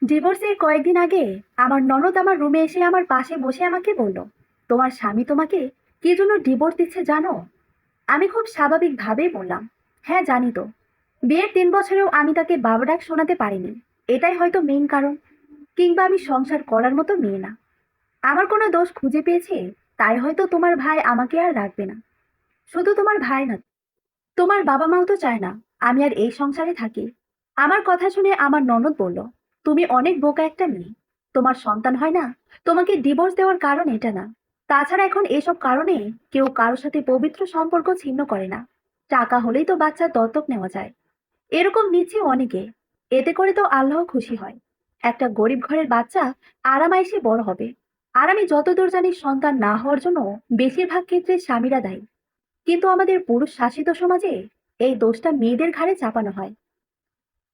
ডিভোর্সের কয়েকদিন আগে আমার ননদ আমার রুমে এসে আমার পাশে বসে আমাকে বলল, তোমার স্বামী তোমাকে কি জন্য ডিভোর্স দিচ্ছে জানো? আমি খুব স্বাভাবিকভাবেই বললাম, হ্যাঁ জানি তো। বিয়ের 3 বছরেও আমি তাকে বাবা ডাক শোনাতে পারিনি। এটাই হয়তো মেইন কারণ। কিংবা আমি সংসার করার মতো মেয়ে না। আমার কোনো দোষ খুঁজে পেয়েছে, তাই হয়তো তোমার ভাই আমাকে আর রাখবে না। শুধু তোমার ভাই না, তোমার বাবা মাও তো চায় না আমি আর এই সংসারে থাকি। আমার কথা শুনে আমার ননদ বলল, তুমি অনেক বোকা একটা মেয়ে। তোমার সন্তান হয় না, তোমাকে ডিভোর্স দেওয়ার কারণ এটা না। তাছাড়া এখন এসব কারণে কেউ কারোর সাথে পবিত্র সম্পর্ক ছিন্ন করে না। টাকা হলেই তো বাচ্চা দত্তক নেওয়া যায়। এরকম নিচ্ছে অনেকে। এতে করে তো আল্লাহ খুশি হয়। একটা গরিব ঘরের বাচ্চা আরামায়েশে বড় হবে। আর আমি যতদূর জানি সন্তান না হওয়ার জন্য বেশিরভাগ ক্ষেত্রে স্বামীরা দায়ী। কিন্তু আমাদের পুরুষ শাসিত সমাজে এই দোষটা মেয়েদের ঘাড়ে চাপানো হয়।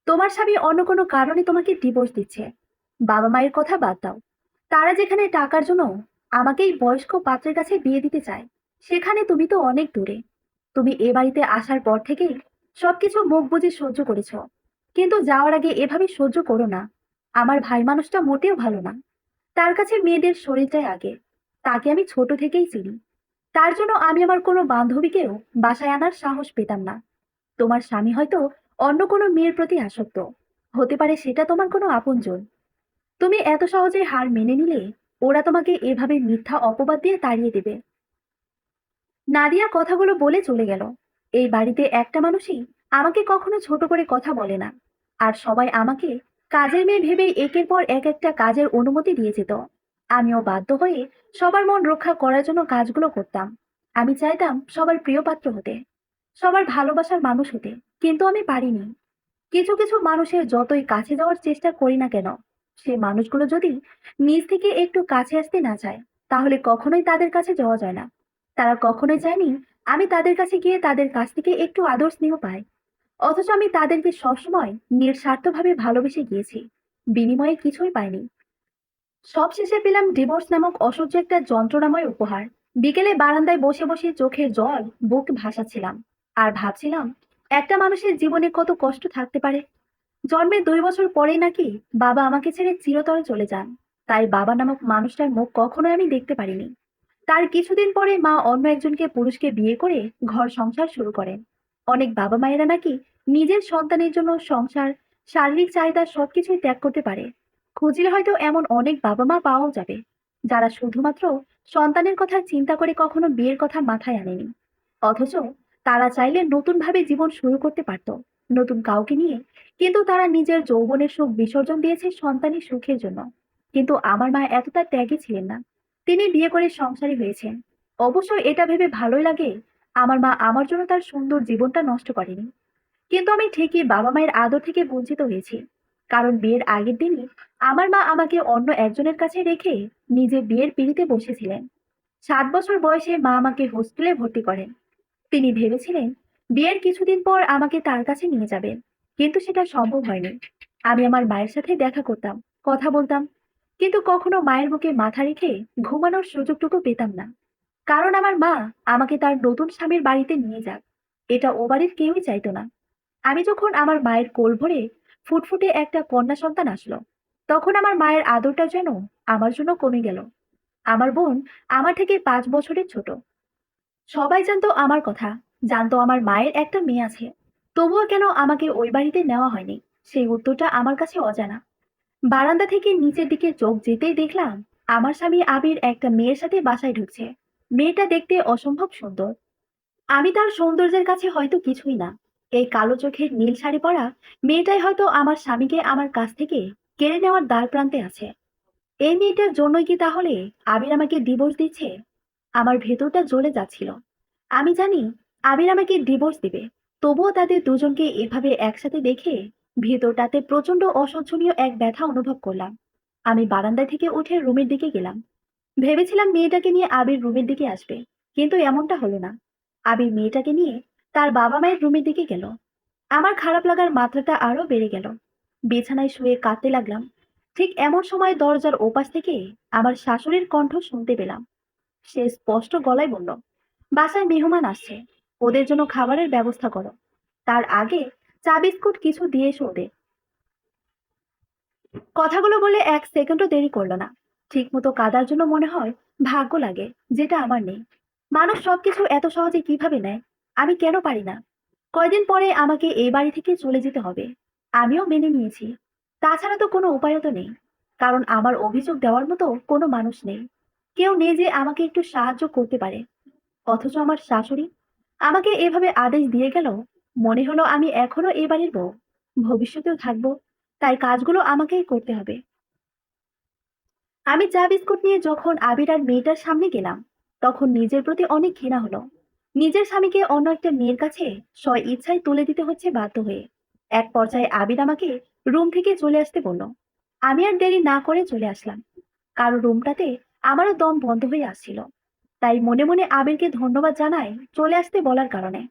তোমার স্বামী অন্য কোনো কারণে তোমাকে ডিভোর্স দিচ্ছে, বাবা মায়ের কথা বাদ দাও। তারা যেখানে টাকার জন্য আমাকেই বয়স্ক পাত্রের কাছে বিয়ে দিতে চায়, সেখানে তুমি তো অনেক দূরে। তুমি এ বাড়িতে আসার পর থেকেই সবকিছু মুখ বুজে সহ্য করেছো, কিন্তু যাওয়ার আগে এভাবে সহ্য করো না। আমার ভাই মানুষটা মোটেও ভালো না। তার কাছে মেয়েদের শরীরটাই আগে। তাকে আমি ছোট থেকেই চিনি। তার জন্য আমি আমার কোনো বান্ধবীকেও বাসায় আনার সাহস পেতাম না। তোমার স্বামী হয়তো অন্য কোনো মেয়ের প্রতি আসক্ত। হতে পারে সেটা তোমার কোনো আপনজন। তুমি এত সহজে হার মেনে নিলে ওরা তোমাকে এভাবে মিথ্যা অপবাদ দিয়ে তাড়িয়ে দেবে। নাদিয়া কথাগুলো বলে চলে গেল। এই বাড়িতে একটা মানুষই আমাকে কখনো ছোট করে কথা বলে না। আর সবাই আমাকে কাজের মেয়ে ভেবেই একের পর এক একটা কাজের অনুমতি দিয়ে যেত। আমিও বাধ্য হয়ে সবার মন রক্ষা করার জন্য কাজগুলো করতাম। আমি চাইতাম সবার প্রিয় পাত্র হতে, সবার ভালোবাসার মানুষ হতে। কিন্তু আমি পারিনি। কিছু কিছু মানুষের যতই কাছে যাওয়ার চেষ্টা করি না কেন, সে মানুষগুলো যদি নিজ থেকে একটু কাছে আসতে না চায়, তাহলে কখনোই তাদের কাছে যাওয়া যায় না। তারা কখনোই চায়নি আমি তাদের কাছে গিয়ে তাদের কাছ থেকে একটু আদর স্নেহ পাই। অথচ আমি তাদেরকে সবসময় নিঃস্বার্থভাবে ভালোবেসে গিয়েছি, বিনিময়ে কিছুই পাইনি। সবশেষে পেলাম ডিভোর্স নামক অসহ্য একটা যন্ত্রণাময় উপহার। বিকেলে বারান্দায় বসে বসে চোখের জল বুক ভাসাচ্ছিলাম। আর ভাবছিলাম, একটা মানুষের জীবনে কত কষ্ট থাকতে পারে। জন্মের 2 বছর পরেই নাকি বাবা আমাকে ছেড়ে চিরতরে চলে যান। তাই বাবা নামক মানুষটার মুখ কখনোই আমি দেখতে পারিনি। তার কিছুদিন পরে মা অন্য একজনকে পুরুষকে বিয়ে করে ঘর সংসার শুরু করেন। অনেক বাবা মায়েরা নাকি নিজের সন্তানের জন্য সংসার, শারীরিক চাহিদা সবকিছুই ত্যাগ করতে পারে। খুঁজলে হয়তো এমন অনেক বাবা মা পাওয়াও যাবে, যারা শুধুমাত্র সন্তানের কথা চিন্তা করে কখনো বিয়ের কথা মাথায় আনেনি। অথচ তারা চাইলে নতুন ভাবে জীবন শুরু করতে পারত, নতুন কাউকে নিয়ে। কিন্তু তারা নিজের যৌবনের সুখ বিসর্জন দিয়েছে সন্তানের সুখের জন্য। কিন্তু আমার মা এতটা ত্যাগী ছিলেন না। তিনি বিয়ে করে সংসারী হয়েছেন। অবশ্যই এটা ভেবে ভালোই লাগে, আমার মা আমার জন্য তার সুন্দর জীবনটা নষ্ট করেনি। কিন্তু আমি ঠিকই বাবা মায়ের আদর থেকে বঞ্চিত হয়েছি। কারণ বিয়ের আগের দিনই আমার মা আমাকে অন্য একজনের কাছে রেখে নিজে বিয়ের পিঁড়িতে বসেছিলেন। 7 বছর বয়সে মা আমাকে হোস্টেলে ভর্তি করেন। তিনি ভেবেছিলেন বিয়ের কিছুদিন পর আমাকে তার কাছে নিয়ে যাবেন। কিন্তু সেটা সম্ভব হয়নি। আমি আমার মায়ের সাথে দেখা করতাম, কথা বলতাম, কিন্তু কখনো মায়ের বুকে মাথা রেখে ঘুমানোর সুযোগটুকু পেতাম না। কারণ আমার মা আমাকে তার নতুন স্বামীর বাড়িতে নিয়ে যাক, এটা ও বাড়ির কেউই চাইতো না। আমি যখন আমার মায়ের কোল ভরে ফুটফুটে একটা কন্যা সন্তান আসলো, তখন আমার মায়ের আদরটা যেন আমার জন্য কমে গেল। আমার বোন আমার থেকে 5 বছরের ছোট। সবাই জানতো আমার কথা, জানতো আমার মায়ের একটা মেয়ে আছে। তবুও কেন আমাকে ওই বাড়িতে নেওয়া হয়নি, সেই উত্তরটা আমার কাছে অজানা। বারান্দা থেকে নিচের দিকে চোখ যেতেই দেখলাম আমার স্বামী আবির একটা মেয়ের সাথে বাসায় ঢুকছে। মেয়েটা দেখতে অসম্ভব সুন্দর। আমি তার সৌন্দর্যের কাছে হয়তো কিছুই না। এই কালো চোখের নীল শাড়ি পরা মেয়েটাই হয়তো আমার স্বামীকে আমার কাছ থেকে কেড়ে নেওয়ার দ্বার প্রান্তে আছে। এই মেয়েটার জন্যই কি তাহলে আবির আমাকে ডিভোর্স দিচ্ছে? আমার ভেতরটা জ্বলে যাচ্ছিল। আমি জানি আবির আমাকে ডিভোর্স দিবে। তবুও তাদের দুজনকে এভাবে একসাথে দেখে ভেতরটাতে প্রচন্ড অসহ্যনীয় এক ব্যথা অনুভব করলাম। আমি বারান্দা থেকে উঠে রুমের দিকে গেলাম। ভেবেছিলাম মেয়েটাকে নিয়ে আবির রুমের দিকে আসবে, কিন্তু এমনটা হলো না। আবির মেয়েটাকে নিয়ে তার বাবা মায়ের রুমের দিকে গেল। আমার খারাপ লাগার মাত্রাটা আরো বেড়ে গেল। বিছানায় শুয়ে কাঁদতে লাগলাম। ঠিক এমন সময় দরজার ওপাশ থেকে আমার শাশুড়ির কণ্ঠ শুনতে পেলাম। সে স্পষ্ট গলায় বলল, বাসায় মেহমান আসছে, ওদের জন্য খাবারের ব্যবস্থা করো। তার আগে চা বিস্কুট কিছু দিয়ে এসো ওদের। কথাগুলো বলে এক সেকেন্ডও দেরি করলো না। ঠিক মতো কাদার জন্য মনে হয় ভাগ্য লাগে, যেটা আমার নেই। মানুষ সবকিছু এত সহজে কিভাবে নেয়, আমি কেন পারি না? কয়দিন পরে আমাকে এই বাড়ি থেকে চলে যেতে হবে। আমিও মেনে নিয়েছি। তাছাড়া তো কোনো উপায়ও তো নেই। কারণ আমার অভিযোগ দেওয়ার মতো কোনো মানুষ নেই। কেউ নেই যে আমাকে একটু সাহায্য করতে পারে। অথচ আমার শাশুড়ি আমাকে এভাবে আদেশ দিয়ে গেল। মনে হলো আমি এখনো এই বাড়ির বউ, ভবিষ্যতেও থাকবো। তাই কাজগুলো আমাকেই করতে হবে। আমি চা বিস্কুট নিয়ে যখন আবির আর মেয়েটার সামনে গেলাম, তখন নিজের প্রতি অনেক ঘৃণা হলো। নিজের স্বামীকে অন্য একটা মেয়ের কাছে স্ব ইচ্ছায় তুলে দিতে হচ্ছে বাধ্য হয়ে। এক পর্যায়ে আবির আমাকে রুম থেকে চলে আসতে বলল। আমি আর দেরি না করে চলে আসলাম। কারো রুমটাতে আমারও দম বন্ধ হয়ে আসছিল। তাই মনে মনে আবিরকে ধন্যবাদ জানাই চলে আসতে বলার কারণে।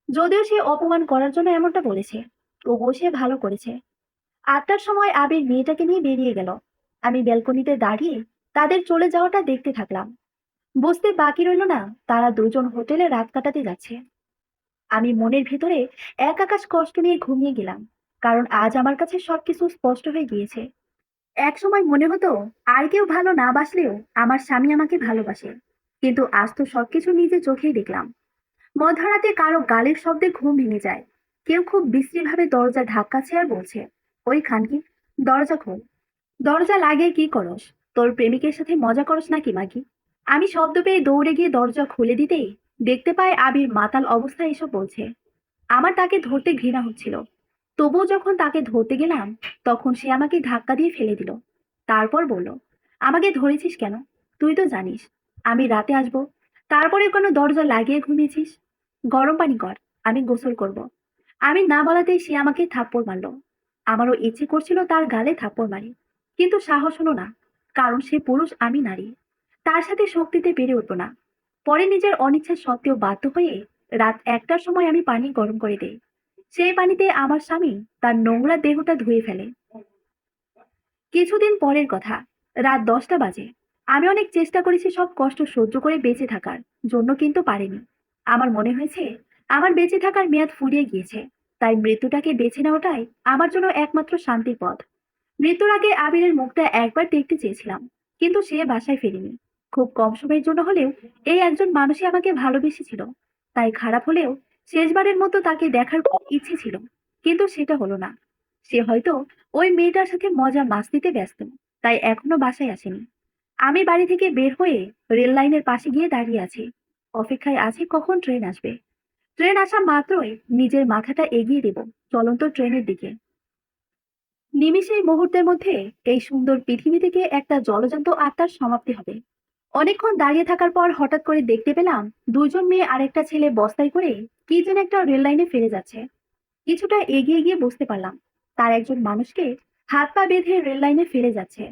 যদিও সে অপমান করার জন্য এমনটা বলেছে, তবুও সে ভালো করেছে। ৮টার সময় আবির মেয়েটাকে নিয়ে বেরিয়ে গেল। আমি ব্যালকনিতে দাঁড়িয়ে তাদের চলে যাওয়াটা দেখতে থাকলাম। বুঝতে বাকি রইল না তারা দুজন হোটেলে রাত কাটাতে যাচ্ছে। আমি মনের ভিতরে এক আকাশ কষ্ট নিয়ে ঘুমিয়ে গেলাম। কারণ আজ আমার কাছে সবকিছু স্পষ্ট হয়ে গিয়েছে। এক সময় মনে হতো আর কেউ ভালো না বাসলেও আমার স্বামী আমাকে ভালোবাসে। কিন্তু আজ তো সবকিছু নিজে চোখেই দেখলাম। মধ্যরাতে কারো গালের শব্দে ঘুম ভেঙে যায়। কেউ খুব বিশ্রীভাবে দরজা ধাক্কাচ্ছে আর বলছে, ওই খানকি, দরজা খোল। দরজা লাগিয়ে কি করস? তোর প্রেমিকের সাথে মজা করস নাকি মাগি? আমি শব্দ পেয়ে দৌড়ে গিয়ে দরজা খুলে দিতেই দেখতে পাই আবির মাতাল অবস্থায় এসব বলছে। আমার তাকে ধরতে ঘৃণা হচ্ছিল। তবুও যখন তাকে ধরতে গেলাম, তখন সে আমাকে ধাক্কা দিয়ে ফেলে দিল। তারপর বলল, আমাকে ধরেছিস কেন? তুই তো জানিস আমি রাতে আসবো। তারপরে কোনো দরজা লাগিয়ে ঘুমিয়েছিস? গরম পানি কর, আমি গোসল করব। আমি না বলাতেই সে আমাকে থাপ্পড় মারলো। আমারও ইচ্ছে করছিল তার গালে থাপ্পড় মারি, কিন্তু সাহস হলো না। কারণ সে পুরুষ, আমি নারী। তার সাথে শক্তিতে পেরে উঠবো না। পরে নিজের অনিচ্ছা সত্ত্বেও বাধ্য হয়ে রাত ১টার সময় আমি পানি গরম করে দেই। সেই পানিতে আমার স্বামী তার নোংরা দেহটা ধুয়ে ফেলে। কিছুদিন পরের কথা, রাত ১০টা বাজে। আমি অনেক চেষ্টা করেছি সব কষ্ট সহ্য করে বেঁচে থাকার জন্য, কিন্তু পারিনি। আমার মনে হয়েছে আমার বেঁচে থাকার মেয়াদ ফুরিয়ে গিয়েছে। তাই মৃত্যুটাকে বেছে নেওয়াটাই আমার জন্য একমাত্র শান্তির পথ। মৃত্যুর আগে আবিরের মুখটা একবার দেখতে চেয়েছিলাম, কিন্তু সে বাসায় ফেরেনি। খুব কম সময়ের জন্য হলেও এই একজন মানুষই আমাকে ভালোবেসেছিল। তাই খারাপ হলেও শেষবারের মতো তাকে দেখার খুব ইচ্ছে ছিল, কিন্তু সেটা হলো না। সে হয়তো ওই মেয়েটার সাথে মজা মাস্তিতে ব্যস্ত, তাই এখনো বাসায় আসেনি। আমি বাড়ি থেকে বের হয়ে রেল লাইনের পাশে গিয়ে দাঁড়িয়ে আছি। অপেক্ষায় আছি কখন ট্রেন আসবে। ট্রেন আসা মাত্রই নিজের মাথাটা এগিয়ে দেব চলন্ত ট্রেনের দিকে। নিমিষেই মুহূর্তের মধ্যে এই সুন্দর পৃথিবী থেকে একটা জলজান্ত আত্মার সমাপ্তি হবে। অনেকক্ষণ দাঁড়িয়ে থাকার পর হঠাৎ করে দেখতে পেলাম দুজন মেয়ে আর একটা ছেলে বস্তায় করে কি যেন একটা রেল লাইনে ফিরে যাচ্ছে। কিছুটা এগিয়ে গিয়ে বুঝতে পারলাম তার একজন মানুষকে হাত পা বেঁধে রেল লাইনে ফিরে যাচ্ছে।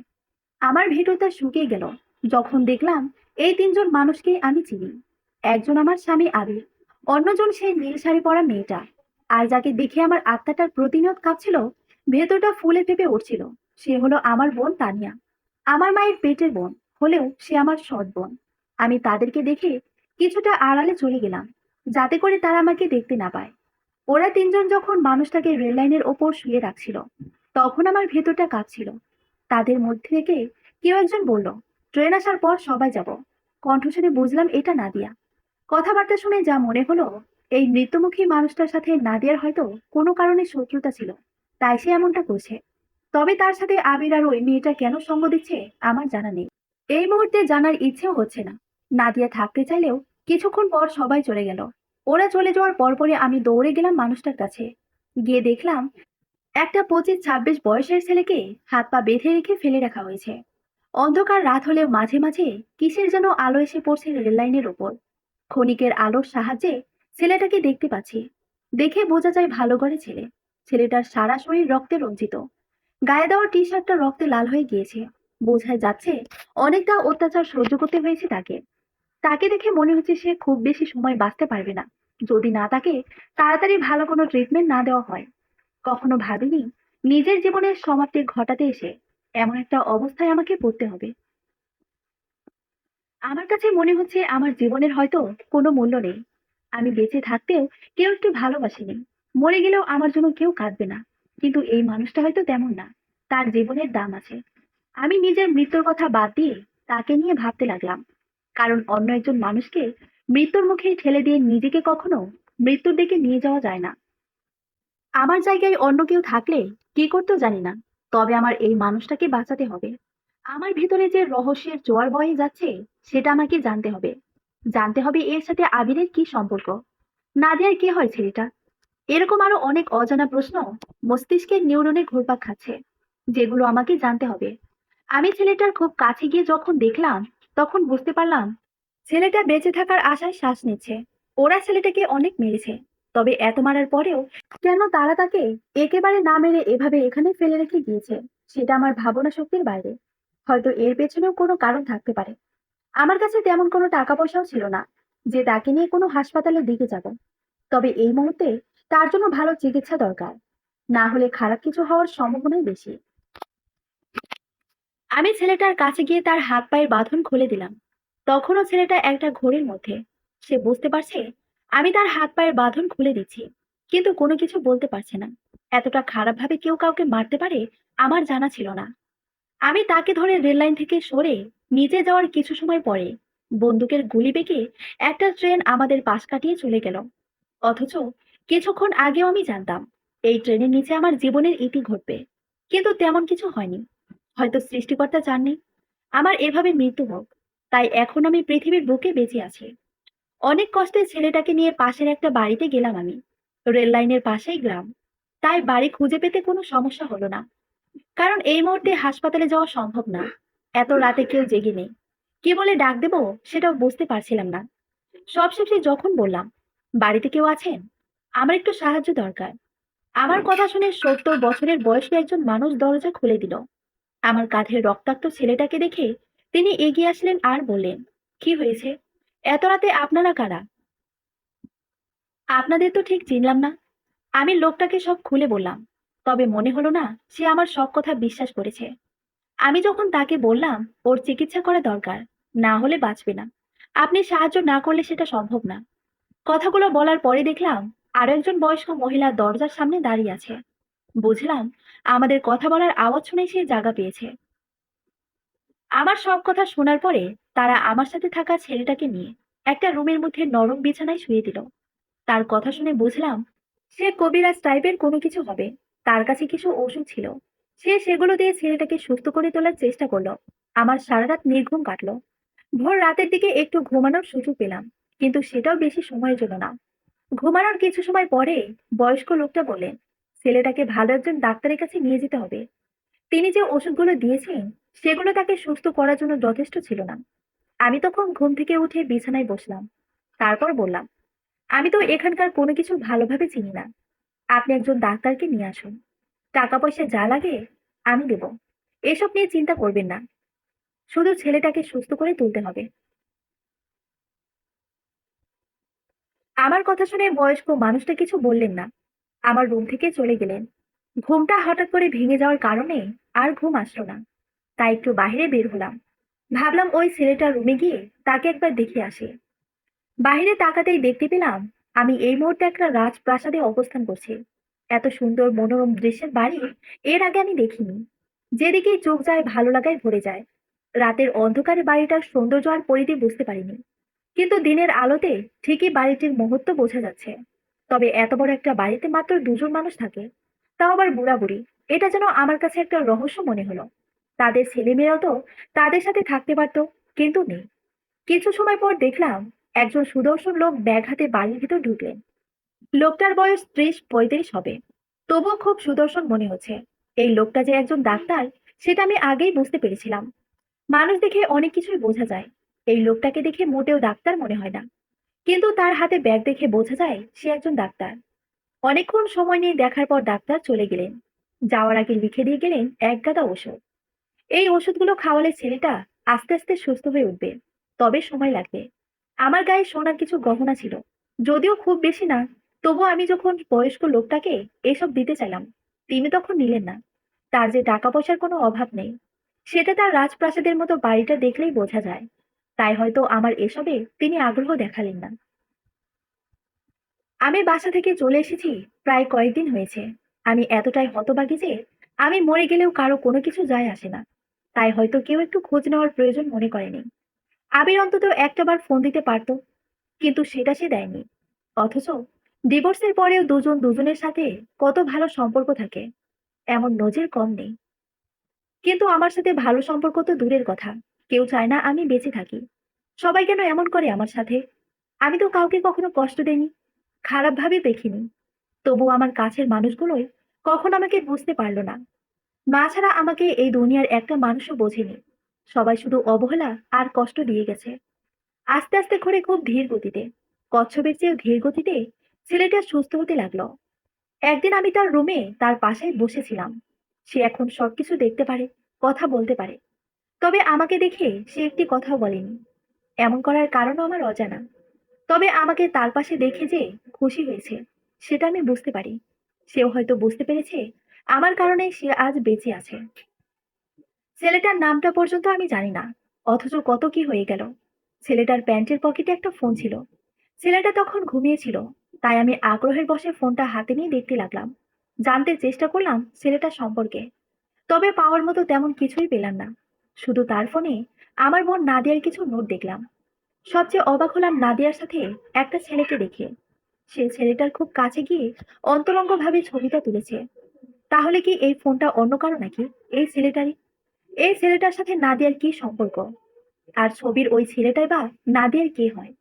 আমার ভেতরটা শুকিয়ে গেল যখন দেখলাম এই তিনজন মানুষকে আমি চিনি। একজন আমার স্বামী আবির, অন্যজন সেই নীল শাড়ি পরা মেয়েটা, আর যাকে দেখে আমার আত্মাটার প্রতিনিয়ত কাঁপছিল, ভেতরটা ফুলে ফেপে উঠছিল, সে হলো আমার বোন তানিয়া। আমার মায়ের পেটের বোন হলেও সে আমার সৎ বোন। আমি তাদেরকে দেখে কিছুটা আড়ালে চলে গেলাম, যাতে করে তারা আমাকে দেখতে না পায়। ওরা তিনজন যখন মানুষটাকে রেল লাইনের ওপর শুয়ে রাখছিল, তখন আমার ভেতরটা কাঁপছিল। তাদের মধ্যে থেকে কেউ একজন বলল, ট্রেন আসার পর সবাই যাব। কণ্ঠ শুনে বুঝলাম এটা নাদিয়া। কথাবার্তা শুনে যা মনে হলো, এই মৃত্যুমুখী মানুষটার সাথে নাদিয়ার হয়তো কোনো কারণে শত্রুতা ছিল, তাই সে এমনটা করছে। তবে তার সাথে আবির আর ওই মেয়েটা কেন সঙ্গ দিচ্ছে আমার জানা নেই। এই মুহূর্তে জানার ইচ্ছেও হচ্ছে না। নাদিয়া থাকতে চাইলেও কিছুক্ষণ পর সবাই চলে গেল। ওরা চলে যাওয়ার পরপরই আমি দৌড়ে গেলাম মানুষটার কাছে। গিয়ে দেখলাম একটা ২৫-২৬ বয়সের ছেলেকে হাত পা বেঁধে রেখে ফেলে রাখা হয়েছে। অন্ধকার রাত হলেও মাঝে মাঝে কিসের যেন আলো এসে পড়ছে রেল লাইনের ওপর। ক্ষণিকের আলোর সাহায্যে ছেলেটাকে দেখতে পাচ্ছি। দেখে বোঝা যায় ভালো ঘরে ছেলে। ছেলেটার সারা শরীর রক্তে রঞ্জিত। গায়ে দেওয়া টি শার্টটা রক্তে লাল হয়ে গিয়েছে। বোঝাই যাচ্ছে অনেকটা অত্যাচার সহ্য করতে হয়েছে তাকে। তাকে দেখে মনে হচ্ছে সে খুব বেশি সময় বাঁচতে পারবে না, যদি না তাকে তাড়াতাড়ি ভালো কোনো ট্রিটমেন্ট না দেওয়া হয়। কখনো ভাবিনি নিজের জীবনের সমাপ্তি ঘটাতে এসে এমন একটা অবস্থায় আমাকে পড়তে হবে। আমার কাছে মনে হচ্ছে আমার জীবনের হয়তো কোনো মূল্য নেই। আমি বেঁচে থাকতেও কেউ একটু ভালোবাসেনি, মরে গেলেও আমার জন্য কেউ কাঁদবে না। কিন্তু এই মানুষটা হয়তো তেমন না। তার জীবনের দাম আছে। আমি নিজের মৃত্যুর কথা বাদ দিয়ে তাকে নিয়ে ভাবতে লাগলাম। কারণ অন্য একজন মানুষকে মৃত্যুর মুখে ঠেলে দিয়ে নিজেকে কখনো মৃত্যুর দিকে নিয়ে যাওয়া যায় না। আমার জায়গায় অন্য কেউ থাকলে কি করতো জানি না, তবে আমার এই মানুষটাকে বাঁচাতে হবে। আমার ভিতরে যে রহস্যের জোয়ার বয়ে যাচ্ছে সেটা আমাকে জানতে হবে। জানতে হবে এর সাথে আবিরের কি সম্পর্ক, নাদিয়ার কি হয় ছেলেটা। এরকম আরো অনেক অজানা প্রশ্ন মস্তিষ্কের নিউরনে ঘুরপাক খাচ্ছে, যেগুলো আমাকে জানতে হবে। আমি ছেলেটার খুব কাছে গিয়ে যখন দেখলাম, তখন বুঝতে পারলাম ছেলেটা বেঁচে থাকার আশায় শ্বাস নিচ্ছে। ওরা ছেলেটাকে অনেক মেরেছে, তবে এত মারার পরেও কেন তারা তাকে একেবারে না মেরে এভাবে এখানে ফেলে রেখে গিয়েছে, সেটা আমার ভাবনা শক্তির বাইরে। হয়তো এর পেছনেও কোনো কারণ থাকতে পারে। আমার কাছে তেমন কোনো টাকা পয়সাও ছিল না যে তাকে নিয়ে কোনো হাসপাতালের দিকে যাব। তবে এই মুহূর্তে তার জন্য ভালো চিকিৎসা দরকার, না হলে খারাপ কিছু হওয়ার সম্ভাবনাই বেশি। আমি ছেলেটার কাছে গিয়ে তার হাত পায়ের বাঁধন খুলে দিলাম। তখনও ছেলেটা একটা ঘড়ির মধ্যে। সে বুঝতে পারছে আমি তার হাত পায়ের বাঁধন খুলে দিচ্ছি, কিন্তু কোনো কিছু বলতে পারছে না। এতটা খারাপভাবে কেউ কাউকে মারতে পারে আমার জানা ছিল না। আমি তাকে ধরে রেল লাইন থেকে সরে নিচে যাওয়ার কিছু সময় পরে বন্দুকের গুলি বেঁকে একটা ট্রেন আমাদের পাশ কাটিয়ে চলে গেল। অথচ কিছুক্ষণ আগেও আমি জানতাম এই ট্রেনের নিচে আমার জীবনের ইতি ঘটবে, কিন্তু তেমন কিছু হয়নি। হয়তো সৃষ্টিকর্তা চাননি আমার এভাবে মৃত্যু হোক, তাই এখন আমি পৃথিবীর বুকে বেঁচে আছি। অনেক কষ্টে ছেলেটাকে নিয়ে পাশের একটা বাড়িতে গেলাম আমি। রেল লাইনের পাশেই গ্রাম, তাই বাড়ি খুঁজে পেতে কোনো সমস্যা হলো না। কারণ এই মুহূর্তে হাসপাতালে যাওয়া সম্ভব না। এত রাতে কেউ জেগে নেই, কি বলে ডাক দেবো সেটাও বুঝতে পারছিলাম না। সবশেষে যখন বললাম, বাড়িতে কেউ আছেন, আমার একটু সাহায্য দরকার, আমার কথা শুনে 70 বছরের বয়সী একজন মানুষ দরজা খুলে দিল। আমার কাঁধের রক্তাক্ত ছেলেটাকে দেখে তিনি এগিয়ে আসলেন আর বললেন, কি হয়েছে, এত রাতে আপনারা কারা? আপনাদের তো ঠিক চিনলাম না। আমি লোকটাকে সব খুলে বললাম, তবে মনে হলো না সে আমার সব কথা বিশ্বাস করেছে। আমি যখন তাকে বললাম ওর চিকিৎসা করা দরকার, না হলে বাঁচবে না, আপনি সাহায্য না করলে সেটা সম্ভব না। কথাগুলো বলার পরে দেখলাম আরো একজন বয়স্ক মহিলা দরজার সামনে দাঁড়িয়ে আছে। বুঝলাম আমাদের কথা বলার আওয়াজ শুনে সে জায়গা পেয়েছে। আমার সব কথা শোনার পরে তারা আমার সাথে থাকা ছেলেটাকে নিয়ে একটা রুমের মধ্যে নরম বিছানায় শুয়ে দিল। তার কথা শুনে বুঝলাম সে কবিরাজ টাইপের কোনো কিছু হবে। তার কাছে কিছু ওষুধ ছিল, সে সেগুলো দিয়ে ছেলেটাকে সুস্থ করে তোলার চেষ্টা করলো। আমার সারা রাত নির্ঘুম কাটলো। ভোর রাতের দিকে একটু ঘুমানোর সুযোগ পেলাম, কিন্তু সেটাও বেশি সময়ের জন্য না। ঘুমানোর কিছু সময় পরে বয়স্ক লোকটা বললেন, ছেলেটাকে ভালো একজন ডাক্তারের কাছে নিয়ে যেতে হবে। তিনি যে ওষুধগুলো দিয়েছেন সেগুলো তাকে সুস্থ করার জন্য যথেষ্ট ছিল না। আমি তখন ঘুম থেকে উঠে বিছানায় বসলাম। তারপর বললাম, আমি তো এখানকার কোনো কিছু ভালোভাবে চিনি না। আপনি একজন ডাক্তারকে নিয়ে আসুন, টাকা পয়সা যা লাগে আমি দেব। এসব নিয়ে চিন্তা করবেন না, শুধু ছেলেটাকে সুস্থ করে তুলতে হবে। আমার কথা শুনে বয়স্ক মানুষটা কিছু বললেন না, আমার রুম থেকে চলে গেলেন। ঘুমটা হঠাৎ করে ভেঙে যাওয়ার কারণে আর ঘুম আসলো না, তাই একটু বাইরে বের হলাম। ভাবলাম ওই ছেলেটার রুমে গিয়ে তাকে একবার দেখে আসি। বাইরে তাকাতেই দেখতে পেলাম আমি এই মুহূর্তে একটা রাজপ্রাসাদে অবস্থান করছি। এত সুন্দর মনোরম দৃশ্যের বাড়ি এর আগে আমি দেখিনি। যেদিকেই চোখ যায় ভালো লাগায় ভরে যায়। রাতের অন্ধকারে বাড়িটার সৌন্দর্য আর পরিধি বুঝতে পারিনি, কিন্তু দিনের আলোতে ঠিকই বাড়িটির মুহূর্ত বোঝা যাচ্ছে। তবে এত বড় একটা বাড়িতে মাত্র দুজন মানুষ থাকে, তাও আবার বুড়া বুড়ি। এটা যেন আমার কাছে একটা রহস্য মনে হলো। তাদের ছেলেমেয়েরাও তো তাদের সাথে থাকতে পারতো, কিন্তু নেই। কিছু সময় পর দেখলাম একজন সুদর্শন লোক ব্যাগ হাতে বাড়ির ভিতর ঢুকলেন। লোকটার বয়স 30-35 হবে, তবুও খুব সুদর্শন মনে হচ্ছে। এই লোকটা যে একজন ডাক্তার সেটা আমি আগেই বুঝতে পেরেছিলাম। মানুষ দেখে অনেক কিছুই বোঝা যায়, এই লোকটাকে দেখে মোটেও ডাক্তার মনে হয় না, কিন্তু তার হাতে ব্যাগ দেখে বোঝা যায় সে একজন ডাক্তার। অনেকক্ষণ সময় নিয়ে দেখার পর ডাক্তার চলে গেলেন। যাওয়ার আগে লিখে দিয়ে গেলেন এক গাদা ওষুধ। এই ওষুধগুলো খাওয়ালে ছেলেটা আস্তে আস্তে সুস্থ হয়ে উঠবে, তবে সময় লাগবে। আমার গায়ে সোনার কিছু গহনা ছিল, যদিও খুব বেশি না। তবু আমি যখন বয়স্ক লোকটাকে এসব দিতে চাইলাম, তিনি তখন নিলেন না। তার যে টাকা পয়সার কোনো অভাব নেই, সেটা তার রাজপ্রাসাদের মতো বাড়িটা দেখলেই বোঝা যায়। তাই হয়তো আমার এসবে তিনি আগ্রহ দেখালেন না। আমি বাসা থেকে চলে এসেছি প্রায় কয়েকদিন হয়েছে। আমি এতটাই হতবাগী যে আমি মরে গেলেও কারো কোনো কিছু যায় আসে না। তাই হয়তো কেউ একটু খোঁজ নেওয়ার প্রয়োজন মনে করেনি। আবির অন্তত একটাবার ফোন দিতে পারতো, কিন্তু সেটা সে দেয়নি। অথচ ডিভোর্সের পরেও দুজন দুজনের সাথে কত ভালো সম্পর্ক থাকে, এমন নজির কম নেই। কিন্তু আমার সাথে ভালো সম্পর্ক তো দূরের কথা, কেউ চায় না আমি বেঁচে থাকি। সবাই কেন এমন করে আমার সাথে? আমি তো কাউকে কখনো কষ্ট দেইনি, খারাপ ভাবে দেখিনি। তবু আমার কাছের মানুষগুলোই কখনো আমাকে বুঝতে পারলো না। মা ছাড়া আমাকে এই দুনিয়ার একটা মানুষও বোঝেনি। সবাই শুধু অবহেলা আর কষ্ট দিয়ে গেছে। আস্তে আস্তে করে খুব ধীর গতিতে, কচ্ছপের চেয়েও ধীর গতিতে ছেলেটা সুস্থ হতে লাগলো। একদিন আমি তার রুমে তার পাশে বসেছিলাম। সে এখন সবকিছু দেখতে পারে, কথা বলতে পারে। তবে আমাকে দেখে সে একটি কথাও বলেনি। এমন করার কারণও আমার অজানা। তবে আমাকে তার পাশে দেখে যে খুশি হয়েছে, সেটা আমি বুঝতে পারি। সেও হয়তো বুঝতে পেরেছে আমার কারণে সে আজ বেঁচে আছে। ছেলেটার নামটা পর্যন্ত আমি জানি না, অথচ কত কি হয়ে গেল। ছেলেটার প্যান্টের পকেটে একটা ফোন ছিল। ছেলেটা তখন ঘুমিয়েছিল, তাই আমি আগ্রহের বশে ফোনটা হাতে নিয়ে দেখতে লাগলাম। জানতে চেষ্টা করলাম ছেলেটা সম্পর্কে। তবে পাওয়ার মতো তেমন কিছুই পেলাম না। শুধু তার ফোনে আমার বোন নাদিয়ার কিছু নোট দেখলাম। সবচেয়ে অবাক হলাম নাদিয়ার সাথে একটা ছেলেকে দেখে। সে ছেলেটার খুব কাছে গিয়ে অন্তরঙ্গ ভাবে ছবিটা তুলেছে। তাহলে কি এই ফোনটা অন্য কারো নাকি? এই ছেলেটারই? এই ছেলেটার সাথে নাদিয়ার কি সম্পর্ক? আর ছবির ওই ছেলেটাই বা নাদিয়ার কে হয়?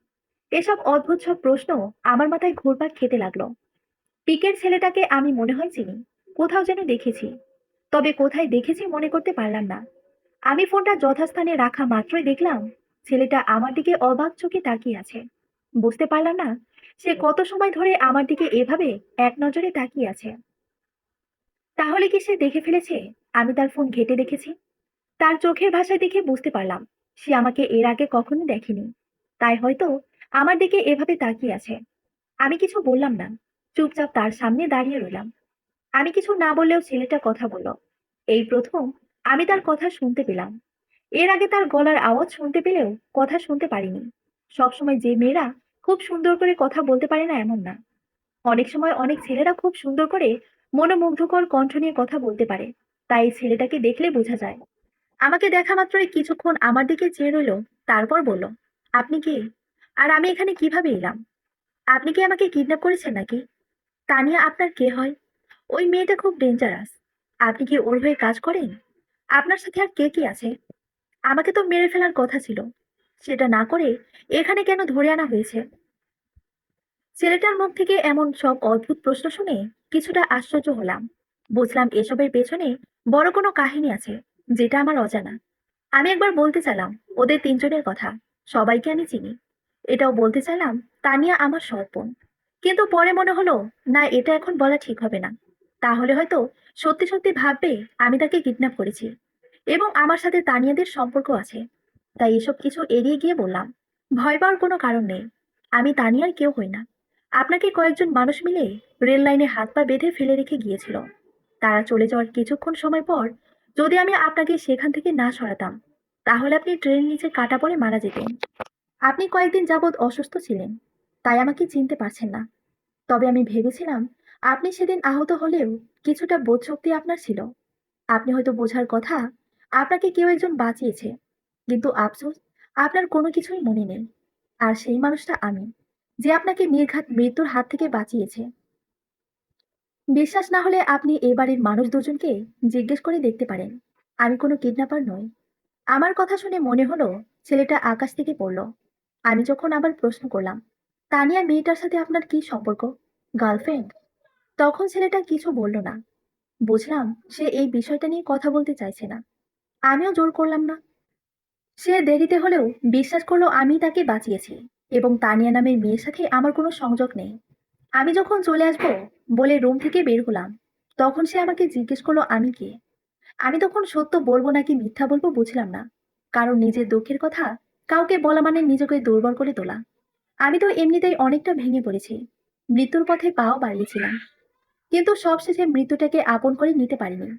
এসব অদ্ভুত সব প্রশ্ন আমার মাথায় ঘুরপাক খেতে লাগলো। পিকের ছেলেটাকে আমি মনে হয় চিনি, কোথাও যেন দেখেছি। তবে কোথায় দেখেছি মনে করতে পারলাম না। আমি ফোনটা যথাস্থানে রাখা মাত্রই দেখলাম ছেলেটা আমার দিকে অবাক চোখে তাকিয়ে আছে। বুঝতে পারলাম না সে কত সময় ধরে আমার দিকে এভাবে এক নজরে তাকিয়ে আছে। তাহলে কি সে দেখে ফেলেছে আমি তার ফোন ঘেঁটে দেখেছি? তার চোখের ভাষা দেখে বুঝতে পারলাম সে আমাকে এর আগে কখনো দেখেনি। তাই হয়তো আমার দিকে এভাবে তাকিয়ে আছে। আমি কিছু বললাম না, চুপচাপ তার সামনে দাঁড়িয়ে রইলাম। আমি কিছু না বললেও ছেলেটা কথা বলল। এই প্রথম আমি তার কথা শুনতে পেলাম। এর আগে তার গলার আওয়াজ শুনতে পেলেও কথা শুনতে পারিনি। সবসময় যে মেয়েরা খুব সুন্দর করে কথা বলতে পারে না এমন না। অনেক সময় অনেক ছেলেরা খুব সুন্দর করে মনোমুগ্ধকর কণ্ঠ নিয়ে কথা বলতে পারে। তাই এই ছেলেটাকে দেখলে বোঝা যায়। আমাকে দেখা মাত্রই কিছুক্ষণ আমার দিকে চেয়ে রইল। তারপর বলল, আপনি কে? আর আমি এখানে কিভাবে এলাম? আপনি কি আমাকে কিডন্যাপ করেছেন নাকি? তানিয়া আপনার কে হয়? ওই মেয়েটা খুব ডেঞ্জারাস। আপনি কি ওর হয়ে কাজ করেন? আপনার সাথে আর কে কি আছে? আমাকে তো মেরে ফেলার কথা ছিল, সেটা না করে এখানে কেন ধরে আনা হয়েছে? ছেলেটার মুখ থেকে এমন সব অদ্ভুত প্রশ্ন শুনে কিছুটা আশ্চর্য হলাম। বুঝলাম এসবের পেছনে বড় কোনো কাহিনী আছে, যেটা আমার অজানা। আমি একবার বলতে চাইলাম ওদের তিনজনের কথা, সবাইকে আমি চিনি। এটাও বলতে চাইলাম তানিয়া আমার সৎ বোন। কিন্তু পরে মনে হলো না, এটা এখন বলা ঠিক হবে না। তাহলে হয়তো সত্যি সত্যি ভাববে আমি তাকে কিডন্যাপ করেছি এবং আমার সাথে তানিয়াদের সম্পর্ক আছে। তাই এসব কিছু এড়িয়ে গিয়ে বললাম, ভয় পাওয়ার কোনো কারণ নেই। আমি তানিয়ার কেউ হই না। আপনাকে কয়েকজন মানুষ মিলে রেল লাইনে হাত পা বেঁধে ফেলে রেখে গিয়েছিল। তারা চলে যাওয়ার কিছুক্ষণ সময় পর যদি আমি আপনাকে সেখান থেকে না সরাতাম, তাহলে আপনি ট্রেনের নিচে কাটা পড়ে মারা যেতেন। আপনি কয়েকদিন যাবৎ অসুস্থ ছিলেন, তাই আমাকে চিনতে পারছেন না। তবে আমি ভেবেছিলাম আপনি সেদিন আহত হলেও কিছুটা বোধশক্তি আপনার ছিল। আপনি হয়তো বোঝার কথা আপনাকে কেউ একজন বাঁচিয়েছে, কিন্তু আফসোস আপনার কোনো কিছুই মনে নেই। আর সেই মানুষটা আমি, যে আপনাকে নির্ঘাত মৃত্যুর হাত থেকে বাঁচিয়েছে। বিশ্বাস না হলে আপনি এ বাড়ির মানুষ দুজনকে জিজ্ঞেস করে দেখতে পারেন। আমি কোনো কিডন্যাপার নই। আমার কথা শুনে মনে হলো ছেলেটা আকাশ থেকে পড়ল। আমি যখন আবার প্রশ্ন করলাম, তানিয়া মেয়েটার সাথে আপনার কি সম্পর্ক? গার্লফ্রেন্ড? তখন ছেলেটা কিছু বলল না। বুঝলাম সে এই বিষয়টা নিয়ে কথা বলতে চাইছে না। আমিও জোর করলাম না। সে দেরিতে হলেও বিশ্বাস করলো আমি তাকে বাঁচিয়েছি এবং তানিয়া নামের মেয়ের সাথে আমার কোনো সংযোগ নেই। আমি যখন চলে আসবো বলে রুম থেকে বের হলাম, তখন সে আমাকে জিজ্ঞেস করলো আমি কে। আমি তখন সত্য বলবো নাকি মিথ্যা বলবো বুঝলাম না, কারণ নিজের দুঃখের কথা কাউকে বলা মানে নিজেকে দুর্বল করে তোলা। আমি তো এমনিতেই অনেকটা ভেঙে পড়েছি, মৃত্যুর পথে পাও বাড়িয়েছিলাম, কিন্তু সবশেষে মৃত্যুটাকে আপন করে নিতে পারিনি।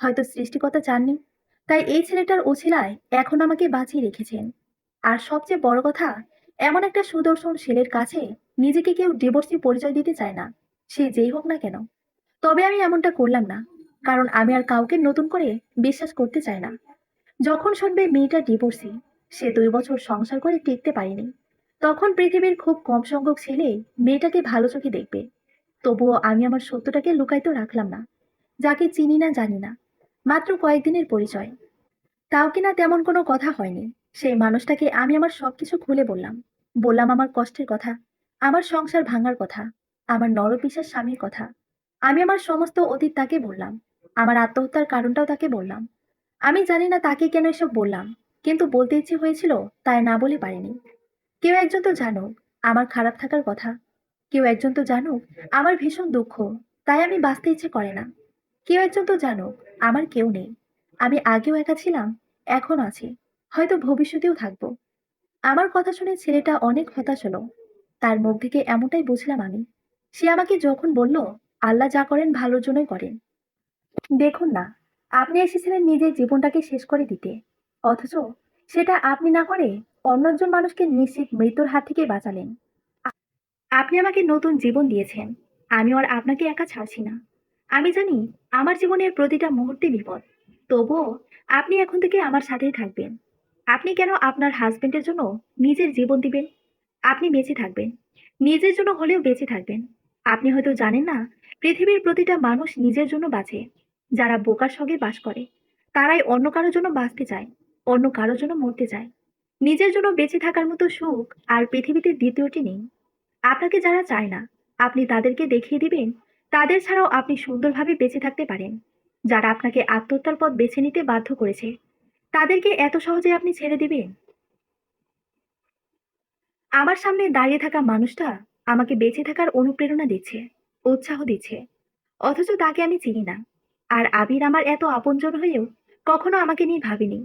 হয়তো সৃষ্টিকর্তা চাননি, তাই এই ছেলেটার ওছিলায় এখন আমাকে বাঁচিয়ে রেখেছেন। আর সবচেয়ে বড় কথা, এমন একটা সুদর্শন ছেলের কাছে নিজেকে কেউ ডিভোর্সি পরিচয় দিতে চায় না, সে যেই হোক না কেন। তবে আমি এমনটা করলাম না। কারণ আমি আর কাউকে নতুন করে বিশ্বাস করতে চাই না। যখন শুনবে মেয়েটা ডিভোর্সি, সে 2 বছর সংসার করে টিকতে পারেনি, তখন পৃথিবীর খুব কম সংখ্যক ছেলে মেয়েটাকে ভালো চোখে দেখবে। তবুও আমি আমার সত্যটাকে লুকাইতে রাখলাম না। যাকে চিনি না জানি না, মাত্র কয়েকদিনের পরিচয়, তাও কিনা তেমন কোনো কথা হয়নি, সেই মানুষটাকে আমি আমার সবকিছু খুলে বললাম। বললাম আমার কষ্টের কথা, আমার সংসার ভাঙার কথা, আমার নরপিশার স্বামীর কথা। আমি আমার সমস্ত অতীত তাকে বললাম, আমার আত্মহত্যার কারণটাও তাকে বললাম। আমি জানি না তাকে কেন এসব বললাম, কিন্তু বলতে ইচ্ছে হয়েছিল, তাই না বলে পারিনি। কেউ একজন তো জানুক আমার খারাপ থাকার কথা, কেউ একজন তো জানুক আমার ভীষণ দুঃখ, তাই আমি বাঁচতে ইচ্ছে করে না। কেউ একজন তো জানুক আমার কেউ নেই, আমি আগেও একা ছিলাম, এখন আছি, হয়তো ভবিষ্যতেও থাকবো। আমার কথা শুনে ছেলেটা অনেক হতাশ হলো। তার মুখ থেকে এমনটাই বুঝলাম আমি। সে আমাকে যখন বলল, আল্লাহ যা করেন ভালোর জন্যই করেন। দেখুন না, আপনি এসেছিলেন নিজের জীবনটাকে শেষ করে দিতে, অথচ সেটা আপনি না করে অন্য একজন মানুষকে নিশ্চিত মৃত্যুর হাত থেকে বাঁচালেন। আপনি আমাকে নতুন জীবন দিয়েছেন, আমিও আর আপনাকে একা ছাড়ছি না। আমি জানি আমার জীবনের প্রতিটা মুহূর্তে বিপদ, তবুও আপনি এখন থেকে আমার সাথেই থাকবেন। আপনি কেন আপনার হাজবেন্ডের জন্য নিজের জীবন দিবেন? আপনি বেঁচে থাকবেন, নিজের জন্য হলেও বেঁচে থাকবেন। আপনি হয়তো জানেন না, পৃথিবীর প্রতিটা মানুষ নিজের জন্য বাঁচে। যারা বোকার সঙ্গে বাস করে, তারাই অন্য কারোর জন্য বাঁচতে চায়, অন্য কারোর জন্য মরতে চায়। নিজের জন্য বেঁচে থাকার মতো সুখ আর পৃথিবীতে দ্বিতীয়টি নেই। আপনাকে যারা চায় না, আপনি তাদেরকে দেখিয়ে দিবেন তাদের ছাড়াও আপনি সুন্দরভাবে বেঁচে থাকতে পারেন। যারা আপনাকে আত্মহত্যার পথ বেছে নিতে বাধ্য করেছে, তাদেরকে এত সহজে আপনি ছেড়ে দিবেন? আমার সামনে দাঁড়িয়ে থাকা মানুষটা আমাকে বেঁচে থাকার অনুপ্রেরণা দিচ্ছে, উৎসাহ দিচ্ছে, অথচ তাকে আমি চিনি না। আর আবির আমার এত আপনজন হয়েও কখনো আমাকে নিয়ে ভাবিনি।